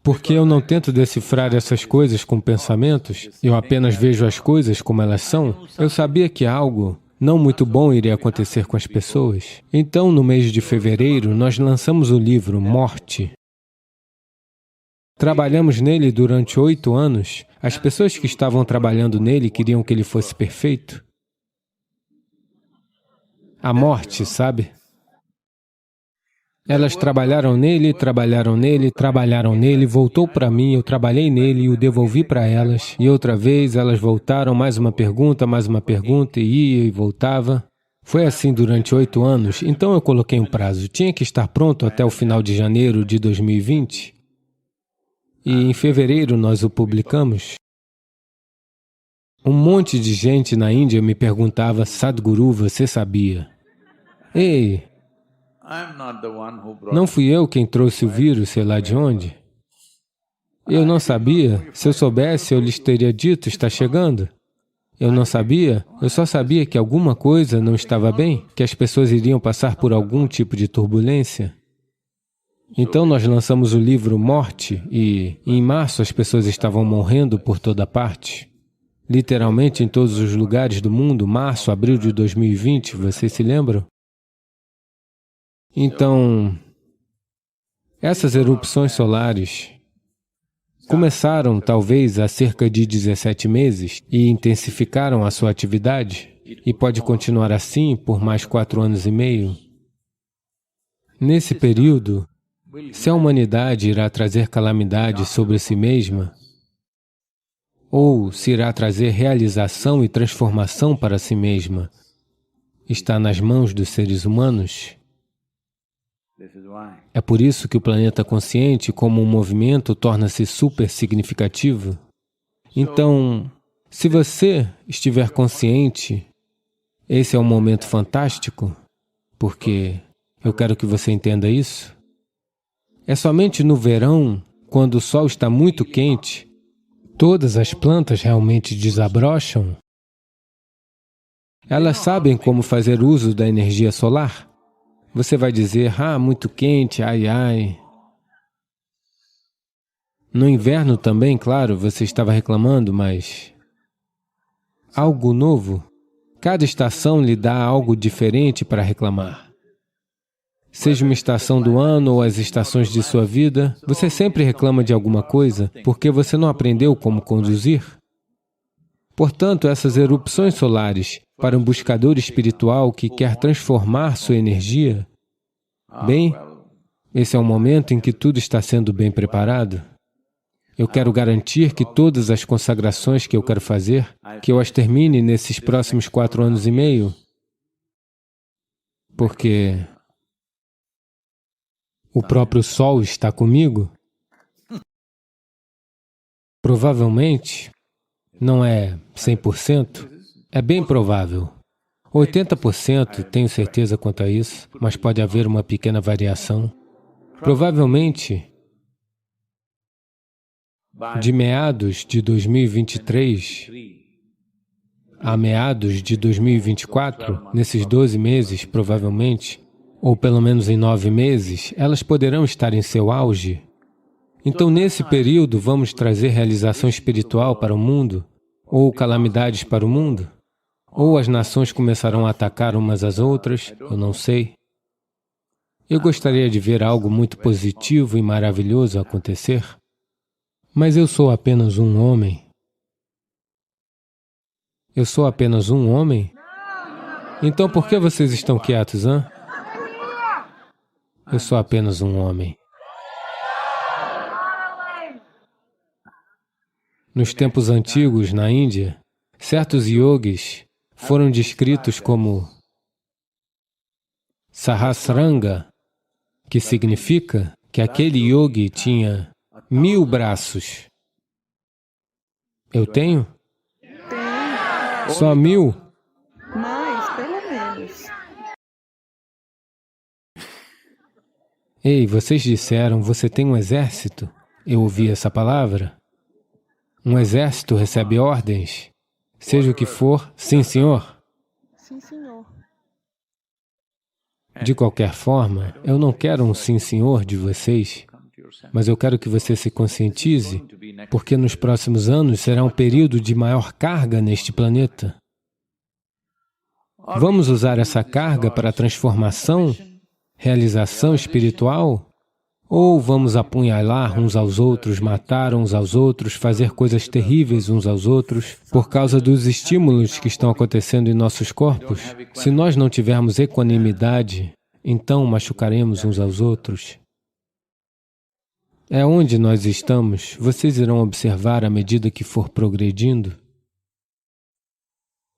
[SPEAKER 2] Porque eu não tento decifrar essas coisas com pensamentos, eu apenas vejo as coisas como elas são. Eu sabia que algo não muito bom iria acontecer com as pessoas. Então, no mês de fevereiro, nós lançamos o livro Morte. Trabalhamos nele durante 8 anos. As pessoas que estavam trabalhando nele queriam que ele fosse perfeito. A morte, sabe? Elas trabalharam nele, voltou para mim, eu trabalhei nele e o devolvi para elas. E outra vez elas voltaram, mais uma pergunta, e ia e voltava. Foi assim durante 8 anos, então eu coloquei um prazo. Tinha que estar pronto até o final de janeiro de 2020. E em fevereiro nós o publicamos. Um monte de gente na Índia me perguntava, Sadhguru, você sabia? Ei, não fui eu quem trouxe o vírus, sei lá de onde? Eu não sabia. Se eu soubesse, eu lhes teria dito, está chegando. Eu não sabia, eu só sabia que alguma coisa não estava bem, que as pessoas iriam passar por algum tipo de turbulência. Então nós lançamos o livro Morte e, em março, as pessoas estavam morrendo por toda parte. Literalmente em todos os lugares do mundo, março, abril de 2020, vocês se lembram? Então, essas erupções solares começaram talvez há cerca de 17 meses e intensificaram a sua atividade e pode continuar assim por mais 4 anos e meio. Nesse período, se a humanidade irá trazer calamidade sobre si mesma, ou se irá trazer realização e transformação para si mesma, está nas mãos dos seres humanos. É por isso que o planeta consciente, como um movimento, torna-se super significativo. Então, se você estiver consciente, esse é um momento fantástico, porque eu quero que você entenda isso. É somente no verão, quando o sol está muito quente, todas as plantas realmente desabrocham. Elas sabem como fazer uso da energia solar. Você vai dizer, muito quente, ai, ai. No inverno também, claro, você estava reclamando, mas algo novo. Cada estação lhe dá algo diferente para reclamar. Seja uma estação do ano ou as estações de sua vida, você sempre reclama de alguma coisa porque você não aprendeu como conduzir. Portanto, essas erupções solares, para um buscador espiritual que quer transformar sua energia, bem, esse é o momento em que tudo está sendo bem preparado. Eu quero garantir que todas as consagrações que eu quero fazer, que eu as termine nesses próximos 4 anos e meio, porque o próprio Sol está comigo. Provavelmente, não é 100%, é bem provável. 80%, tenho certeza quanto a isso, mas pode haver uma pequena variação. Provavelmente, de meados de 2023 a meados de 2024, nesses 12 meses, provavelmente, ou pelo menos em 9 meses, elas poderão estar em seu auge. Então, nesse período, vamos trazer realização espiritual para o mundo, ou calamidades para o mundo, ou as nações começarão a atacar umas às outras, eu não sei. Eu gostaria de ver algo muito positivo e maravilhoso acontecer, mas eu sou apenas um homem. Eu sou apenas um homem? Então, por que vocês estão quietos, hã? Eu sou apenas um homem. Nos tempos antigos, na Índia, certos yogis foram descritos como Sahasranga, que significa que aquele yogi tinha 1000 braços. Eu tenho? Só 1000?
[SPEAKER 4] Mais, pelo menos.
[SPEAKER 2] Ei, vocês disseram, você tem um exército? Eu ouvi essa palavra. Um exército recebe ordens. Seja o que for, sim, senhor.
[SPEAKER 4] Sim, senhor.
[SPEAKER 2] De qualquer forma, eu não quero um sim, senhor de vocês, mas eu quero que você se conscientize, porque nos próximos anos será um período de maior carga neste planeta. Vamos usar essa carga para transformação, realização espiritual? Ou vamos apunhalar uns aos outros, matar uns aos outros, fazer coisas terríveis uns aos outros, por causa dos estímulos que estão acontecendo em nossos corpos? Se nós não tivermos equanimidade, então machucaremos uns aos outros. É onde nós estamos, vocês irão observar à medida que for progredindo.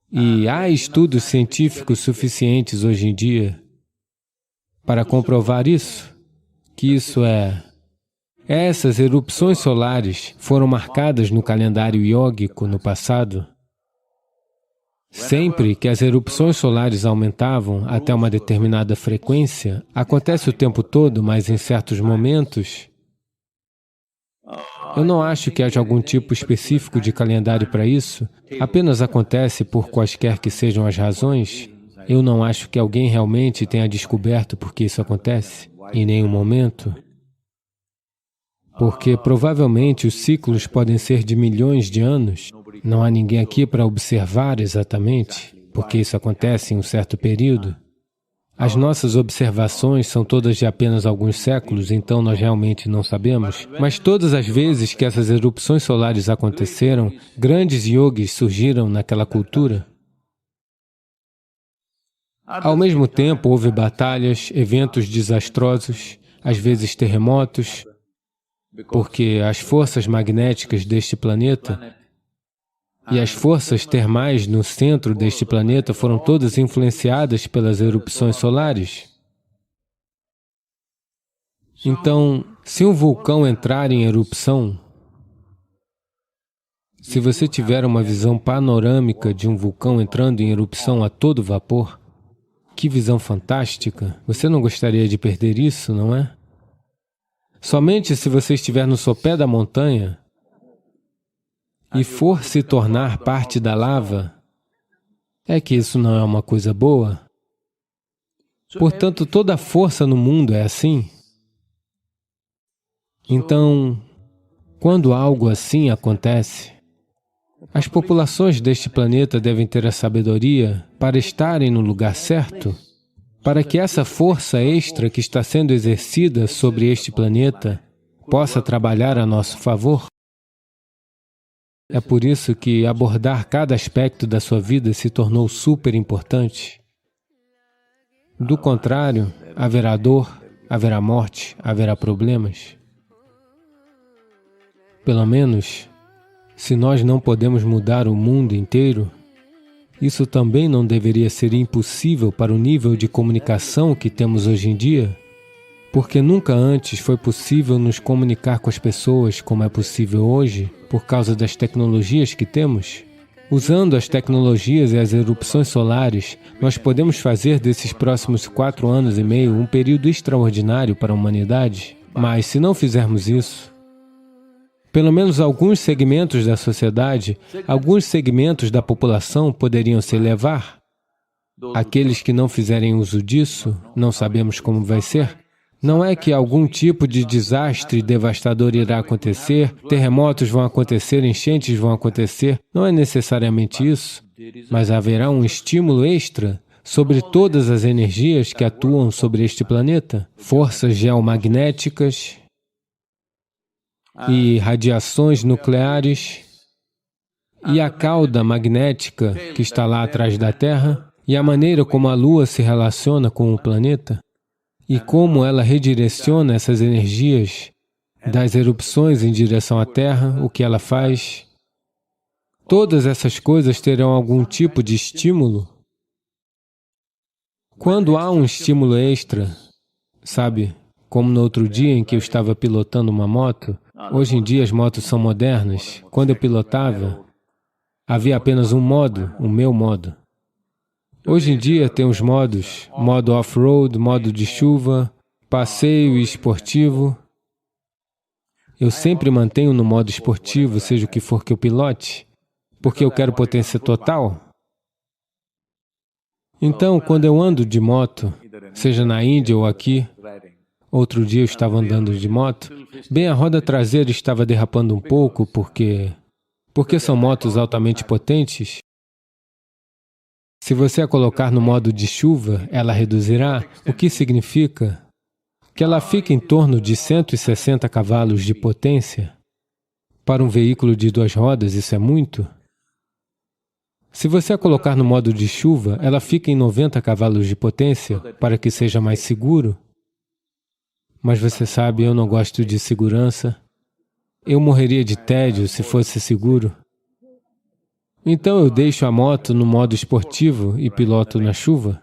[SPEAKER 2] E há estudos científicos suficientes hoje em dia para comprovar isso, que isso essas erupções solares foram marcadas no calendário iógico no passado. Sempre que as erupções solares aumentavam até uma determinada frequência, acontece o tempo todo, mas em certos momentos, eu não acho que haja algum tipo específico de calendário para isso, apenas acontece por quaisquer que sejam as razões. Eu não acho que alguém realmente tenha descoberto por que isso acontece, em nenhum momento, porque provavelmente os ciclos podem ser de milhões de anos. Não há ninguém aqui para observar exatamente porque isso acontece em um certo período. As nossas observações são todas de apenas alguns séculos, então nós realmente não sabemos. Mas todas as vezes que essas erupções solares aconteceram, grandes yogis surgiram naquela cultura. Ao mesmo tempo, houve batalhas, eventos desastrosos, às vezes terremotos, porque as forças magnéticas deste planeta e as forças termais no centro deste planeta foram todas influenciadas pelas erupções solares. Então, se um vulcão entrar em erupção, se você tiver uma visão panorâmica de um vulcão entrando em erupção a todo vapor, que visão fantástica! Você não gostaria de perder isso, não é? Somente se você estiver no sopé da montanha e for se tornar parte da lava, é que isso não é uma coisa boa. Portanto, toda a força no mundo é assim. Então, quando algo assim acontece, as populações deste planeta devem ter a sabedoria para estarem no lugar certo, para que essa força extra que está sendo exercida sobre este planeta possa trabalhar a nosso favor. É por isso que abordar cada aspecto da sua vida se tornou super importante. Do contrário, haverá dor, haverá morte, haverá problemas. Pelo menos, se nós não podemos mudar o mundo inteiro, isso também não deveria ser impossível para o nível de comunicação que temos hoje em dia, porque nunca antes foi possível nos comunicar com as pessoas como é possível hoje, por causa das tecnologias que temos. Usando as tecnologias e as erupções solares, nós podemos fazer desses próximos 4 anos e meio um período extraordinário para a humanidade. Mas se não fizermos isso, pelo menos alguns segmentos da sociedade, alguns segmentos da população poderiam se elevar. Aqueles que não fizerem uso disso, não sabemos como vai ser. Não é que algum tipo de desastre devastador irá acontecer, terremotos vão acontecer, enchentes vão acontecer. Não é necessariamente isso, mas haverá um estímulo extra sobre todas as energias que atuam sobre este planeta, forças geomagnéticas e radiações nucleares, e a cauda magnética que está lá atrás da Terra, e a maneira como a Lua se relaciona com o planeta, e como ela redireciona essas energias das erupções em direção à Terra, o que ela faz. Todas essas coisas terão algum tipo de estímulo. Quando há um estímulo extra, sabe, como no outro dia em que eu estava pilotando uma moto, hoje em dia as motos são modernas. Quando eu pilotava, havia apenas um modo, o meu modo. Hoje em dia tem os modos, modo off-road, modo de chuva, passeio e esportivo. Eu sempre mantenho no modo esportivo, seja o que for que eu pilote, porque eu quero potência total. Então, quando eu ando de moto, seja na Índia ou aqui, outro dia eu estava andando de moto, bem a roda traseira estava derrapando um pouco, porque são motos altamente potentes. Se você a colocar no modo de chuva, ela reduzirá, o que significa que ela fica em torno de 160 cavalos de potência. Para um veículo de 2 rodas, isso é muito. Se você a colocar no modo de chuva, ela fica em 90 cavalos de potência, para que seja mais seguro. Mas você sabe, eu não gosto de segurança. Eu morreria de tédio se fosse seguro. Então eu deixo a moto no modo esportivo e piloto na chuva.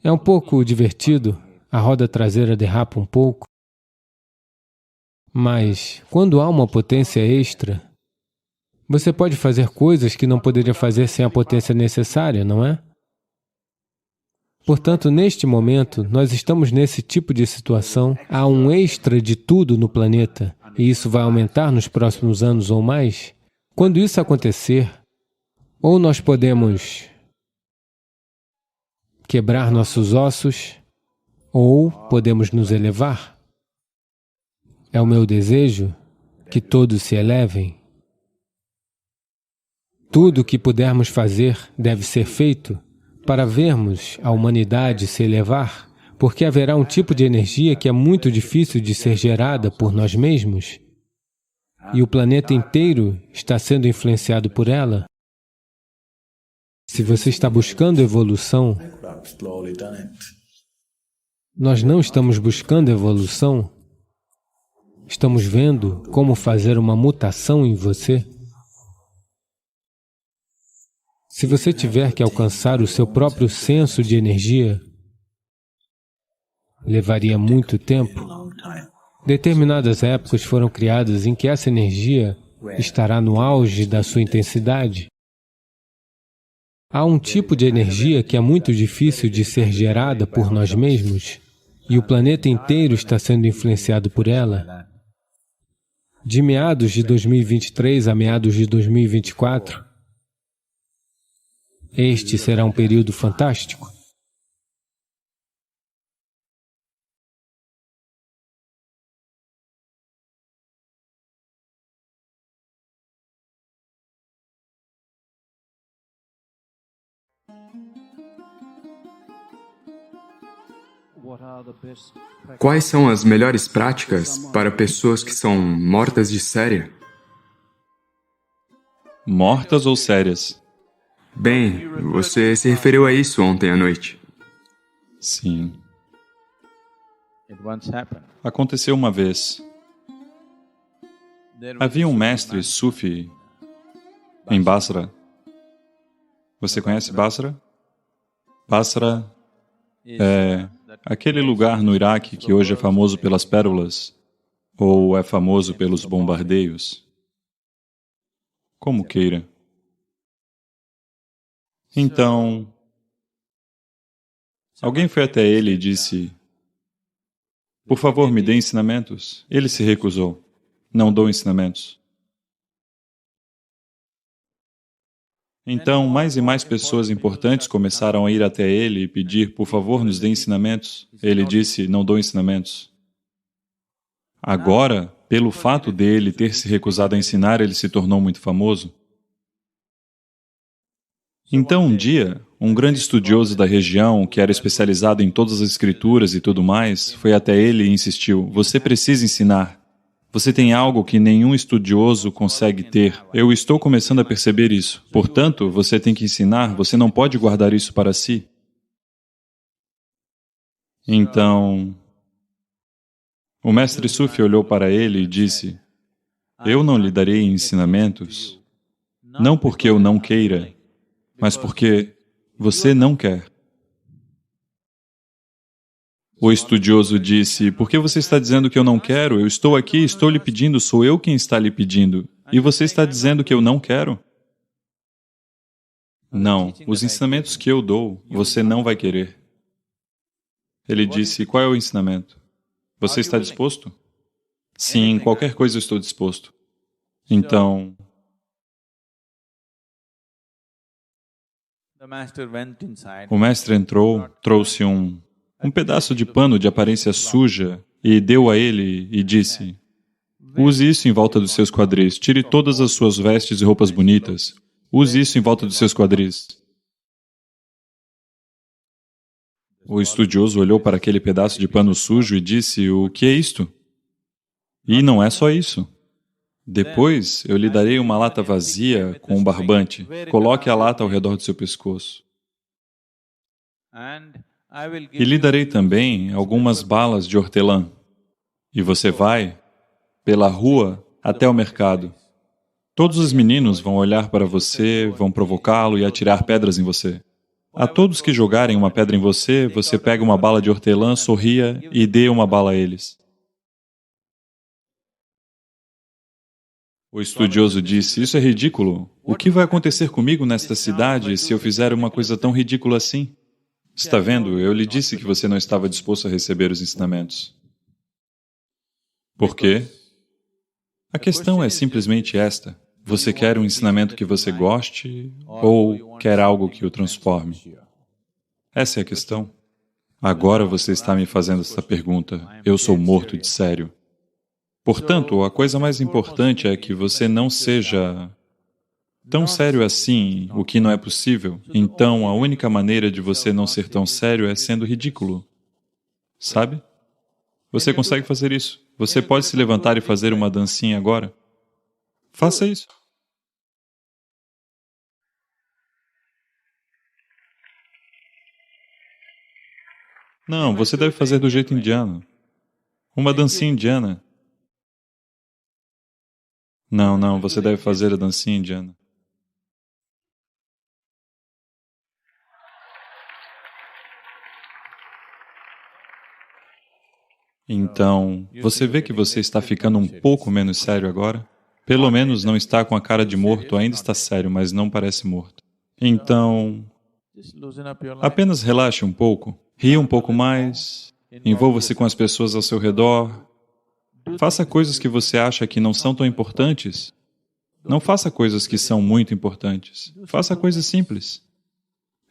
[SPEAKER 2] É um pouco divertido, a roda traseira derrapa um pouco. Mas, quando há uma potência extra, você pode fazer coisas que não poderia fazer sem a potência necessária, não é? Portanto, neste momento, nós estamos nesse tipo de situação, há um extra de tudo no planeta, e isso vai aumentar nos próximos anos ou mais. Quando isso acontecer, ou nós podemos quebrar nossos ossos, ou podemos nos elevar. É o meu desejo que todos se elevem. Tudo o que pudermos fazer deve ser feito para vermos a humanidade se elevar, porque haverá um tipo de energia que é muito difícil de ser gerada por nós mesmos, e o planeta inteiro está sendo influenciado por ela. Se você está buscando evolução, nós não estamos buscando evolução, estamos vendo como fazer uma mutação em você. Se você tiver que alcançar o seu próprio senso de energia, levaria muito tempo. Determinadas épocas foram criadas em que essa energia estará no auge da sua intensidade. Há um tipo de energia que é muito difícil de ser gerada por nós mesmos, e o planeta inteiro está sendo influenciado por ela. De meados de 2023 a meados de 2024, este será um período fantástico.
[SPEAKER 5] Quais são as melhores práticas para pessoas que são mortas de séria?
[SPEAKER 6] Mortas ou sérias?
[SPEAKER 5] Bem, você se referiu a isso ontem à noite.
[SPEAKER 6] Sim. Aconteceu uma vez. Havia um mestre Sufi em Basra. Você conhece Basra? Basra é aquele lugar no Iraque que hoje é famoso pelas pérolas, ou é famoso pelos bombardeios. Como queira. Então, alguém foi até ele e disse: por favor, me dê ensinamentos. Ele se recusou. Não dou ensinamentos. Então, mais e mais pessoas importantes começaram a ir até ele e pedir: por favor, nos dê ensinamentos. Ele disse: não dou ensinamentos. Agora, pelo fato dele ter se recusado a ensinar, ele se tornou muito famoso. Então, um dia, um grande estudioso da região, que era especializado em todas as escrituras e tudo mais, foi até ele e insistiu: você precisa ensinar. Você tem algo que nenhum estudioso consegue ter. Eu estou começando a perceber isso. Portanto, você tem que ensinar, você não pode guardar isso para si. Então, o mestre Sufi olhou para ele e disse: eu não lhe darei ensinamentos, não porque eu não queira, mas porque você não quer. O estudioso disse: por que você está dizendo que eu não quero? Eu estou aqui, estou lhe pedindo, sou eu quem está lhe pedindo. E você está dizendo que eu não quero? Não, os ensinamentos que eu dou, você não vai querer. Ele disse: qual é o ensinamento? Você está disposto? Sim, qualquer coisa eu estou disposto. Então, o mestre entrou, trouxe um pedaço de pano de aparência suja e deu a ele e disse: use isso em volta dos seus quadris, tire todas as suas vestes e roupas bonitas, use isso em volta dos seus quadris. O estudioso olhou para aquele pedaço de pano sujo e disse: o que é isto? E não é só isso. Depois, eu lhe darei uma lata vazia com um barbante. Coloque a lata ao redor do seu pescoço. E lhe darei também algumas balas de hortelã. E você vai pela rua até o mercado. Todos os meninos vão olhar para você, vão provocá-lo e atirar pedras em você. A todos que jogarem uma pedra em você, você pega uma bala de hortelã, sorria e dê uma bala a eles. O estudioso disse: isso é ridículo. O que vai acontecer comigo nesta cidade se eu fizer uma coisa tão ridícula assim? Está vendo? Eu lhe disse que você não estava disposto a receber os ensinamentos. Por quê? A questão é simplesmente esta. Você quer um ensinamento que você goste ou quer algo que o transforme? Essa é a questão. Agora você está me fazendo essa pergunta. Eu sou morto de sério. Portanto, a coisa mais importante é que você não seja tão sério assim, o que não é possível. Então, a única maneira de você não ser tão sério é sendo ridículo. Sabe? Você consegue fazer isso. Você pode se levantar e fazer uma dancinha agora. Faça isso. Não, você deve fazer do jeito indiano. Uma dancinha indiana. Não, você deve fazer a dancinha indiana. Então, você vê que você está ficando um pouco menos sério agora? Pelo menos não está com a cara de morto, ainda está sério, mas não parece morto. Então, apenas relaxe um pouco, ria um pouco mais, envolva-se com as pessoas ao seu redor, faça coisas que você acha que não são tão importantes. Não faça coisas que são muito importantes. Faça coisas simples.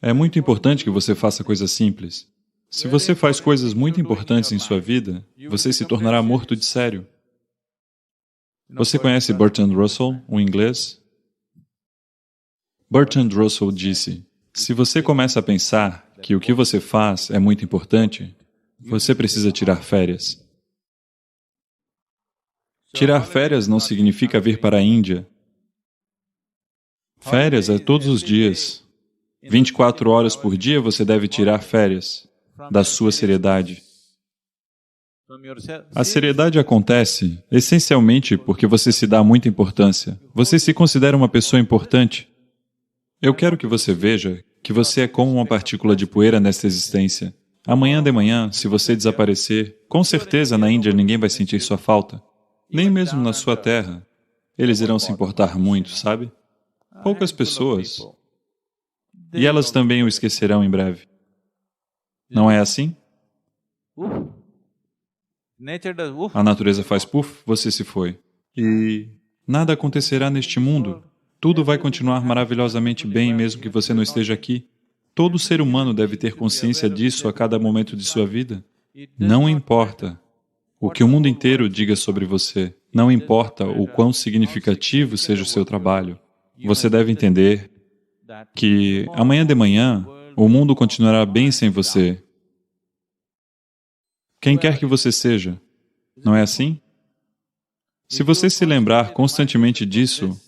[SPEAKER 6] É muito importante que você faça coisas simples. Se você faz coisas muito importantes em sua vida, você se tornará morto de sério. Você conhece Bertrand Russell, um inglês? Bertrand Russell disse: se você começa a pensar que o que você faz é muito importante, Você precisa tirar férias. Tirar férias não significa vir para a Índia. Férias é todos os dias. 24 horas por dia você deve tirar férias da sua seriedade. A seriedade acontece essencialmente porque você se dá muita importância. Você se considera uma pessoa importante. Eu quero que você veja que você é como uma partícula de poeira nesta existência. Amanhã de manhã, se você desaparecer, com certeza na Índia ninguém vai sentir sua falta. Nem mesmo na sua terra. Eles irão se importar muito, sabe? Poucas pessoas. E elas também o esquecerão em breve. Não é assim? A natureza faz puff, você se foi. E nada acontecerá neste mundo. Tudo vai continuar maravilhosamente bem, mesmo que você não esteja aqui. Todo ser humano deve ter consciência disso a cada momento de sua vida. Não importa o que o mundo inteiro diga sobre você. Não importa o quão significativo seja o seu trabalho. Você deve entender que amanhã de manhã o mundo continuará bem sem você. Quem quer que você seja, não é assim? Se você se lembrar constantemente disso,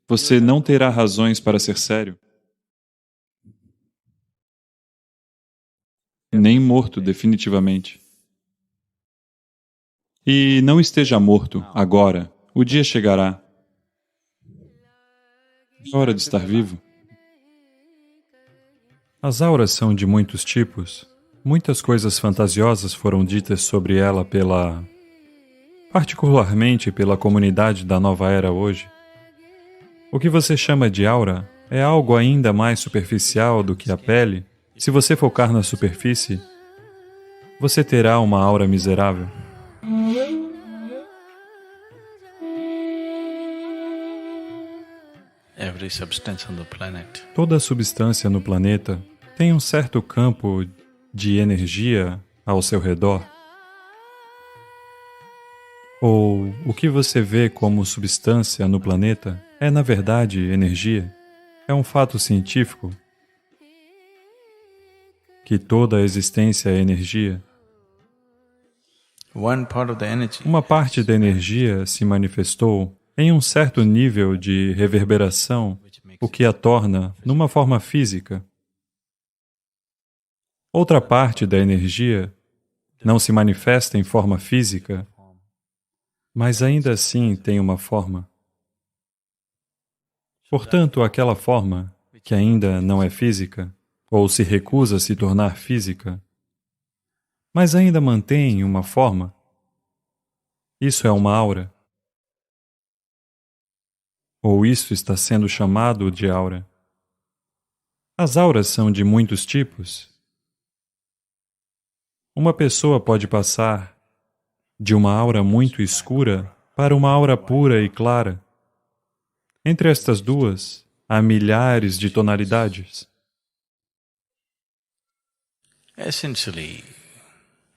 [SPEAKER 6] você não terá razões para ser sério. Nem morto, definitivamente. E não esteja morto, agora. O dia chegará. É hora de estar vivo. As auras são de muitos tipos. Muitas coisas fantasiosas foram ditas sobre ela particularmente pela comunidade da nova era hoje. O que você chama de aura é algo ainda mais superficial do que a pele. Se você focar na superfície, você terá uma aura miserável. Toda substância no planeta tem um certo campo de energia ao seu redor. Ou o que você vê como substância no planeta é, na verdade, energia. É um fato científico que toda a existência é energia. Uma parte da energia se manifestou em um certo nível de reverberação, o que a torna numa forma física. Outra parte da energia não se manifesta em forma física, mas ainda assim tem uma forma. Portanto, aquela forma, que ainda não é física, ou se recusa a se tornar física, mas ainda mantém uma forma, isso é uma aura. Ou isso está sendo chamado de aura. As auras são de muitos tipos. Uma pessoa pode passar de uma aura muito escura para uma aura pura e clara. Entre estas duas, há milhares de tonalidades.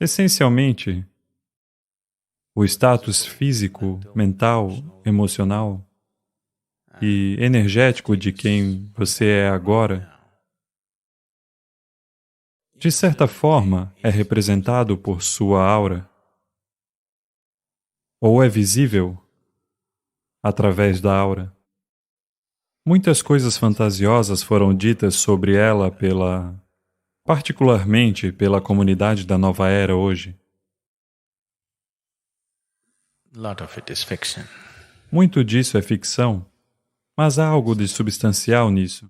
[SPEAKER 6] Essencialmente, o status físico, mental, emocional e energético de quem você é agora, de certa forma, é representado por sua aura, ou é visível através da aura. Muitas coisas fantasiosas foram ditas sobre ela particularmente pela comunidade da nova era hoje. Muito disso é ficção, mas há algo de substancial nisso.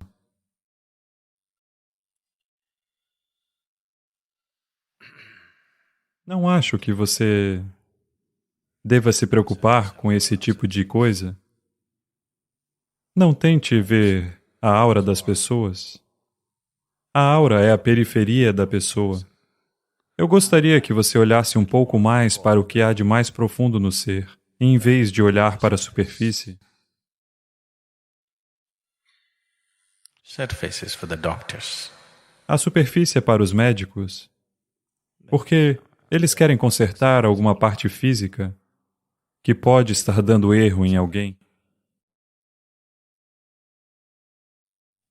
[SPEAKER 6] Não acho que você deva se preocupar com esse tipo de coisa. Não tente ver a aura das pessoas. A aura é a periferia da pessoa. Eu gostaria que você olhasse um pouco mais para o que há de mais profundo no ser, em vez de olhar para a superfície. A superfície é para os médicos, porque eles querem consertar alguma parte física que pode estar dando erro em alguém.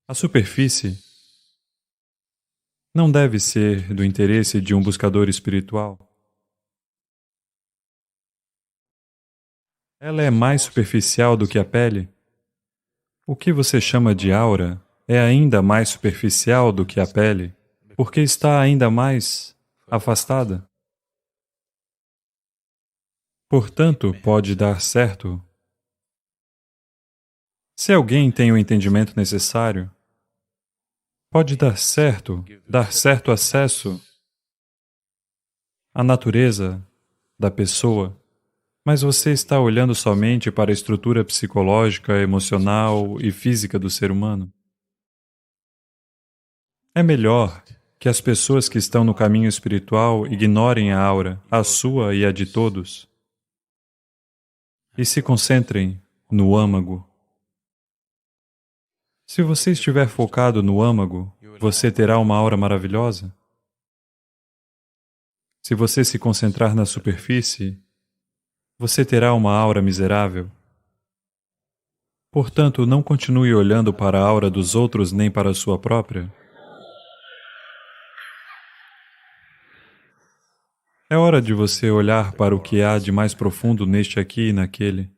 [SPEAKER 6] A superfície não deve ser do interesse de um buscador espiritual. Ela é mais superficial do que a pele. O que você chama de aura é ainda mais superficial do que a pele, porque está ainda mais afastada. Portanto, pode dar certo. Se alguém tem o entendimento necessário, pode dar certo acesso à natureza da pessoa, mas você está olhando somente para a estrutura psicológica, emocional e física do ser humano. É melhor que as pessoas que estão no caminho espiritual ignorem a aura, a sua e a de todos, e se concentrem no âmago. Se você estiver focado no âmago, você terá uma aura maravilhosa. Se você se concentrar na superfície, você terá uma aura miserável. Portanto, não continue olhando para a aura dos outros nem para a sua própria. É hora de você olhar para o que há de mais profundo neste aqui e naquele.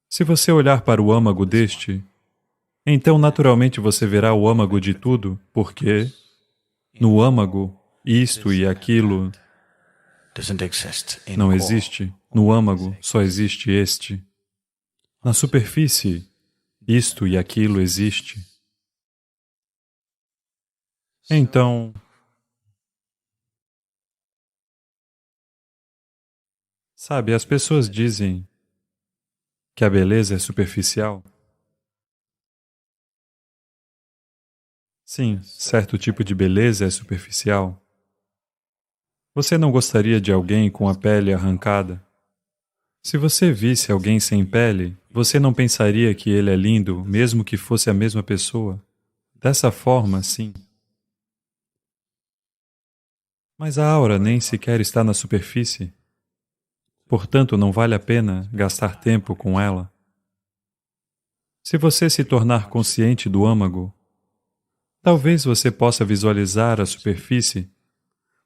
[SPEAKER 6] Se você olhar para o âmago deste, então naturalmente você verá o âmago de tudo, porque no âmago, isto e aquilo não existe. No âmago só existe este. Na superfície, isto e aquilo existe. Então, sabe, as pessoas dizem que a beleza é superficial. Sim, certo tipo de beleza é superficial. Você não gostaria de alguém com a pele arrancada? Se você visse alguém sem pele, você não pensaria que ele é lindo, mesmo que fosse a mesma pessoa? Dessa forma, sim. Mas a aura nem sequer está na superfície. Portanto, não vale a pena gastar tempo com ela. Se você se tornar consciente do âmago, talvez você possa visualizar a superfície,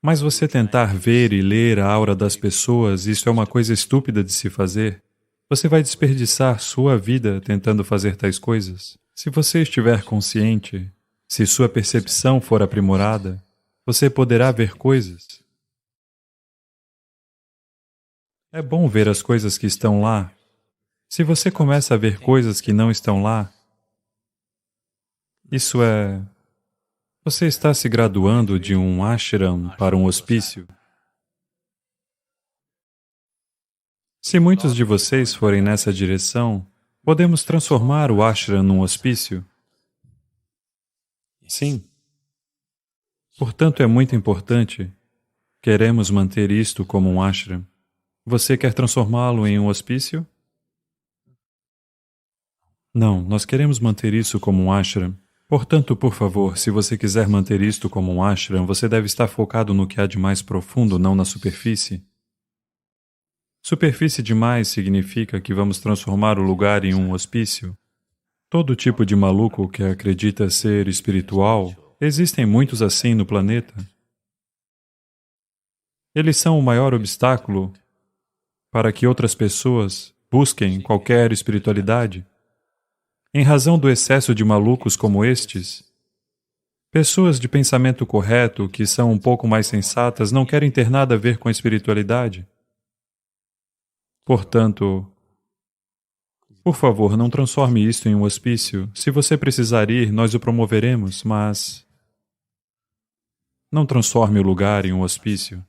[SPEAKER 6] mas você tentar ver e ler a aura das pessoas, isso é uma coisa estúpida de se fazer. Você vai desperdiçar sua vida tentando fazer tais coisas. Se você estiver consciente, se sua percepção for aprimorada, você poderá ver coisas. É bom ver as coisas que estão lá. Se você começa a ver coisas que não estão lá, isso é... Você está se graduando de um ashram para um hospício. Se muitos de vocês forem nessa direção, podemos transformar o ashram num hospício? Sim. Portanto, é muito importante. Queremos manter isto como um ashram. Você quer transformá-lo em um hospício? Não, nós queremos manter isso como um ashram. Portanto, por favor, se você quiser manter isto como um ashram, você deve estar focado no que há de mais profundo, não na superfície. Superfície demais significa que vamos transformar o lugar em um hospício. Todo tipo de maluco que acredita ser espiritual, existem muitos assim no planeta. Eles são o maior obstáculo para que outras pessoas busquem qualquer espiritualidade. Em razão do excesso de malucos como estes, pessoas de pensamento correto, que são um pouco mais sensatas, não querem ter nada a ver com a espiritualidade. Portanto, por favor, não transforme isto em um hospício. Se você precisar ir, nós o promoveremos, mas não transforme o lugar em um hospício.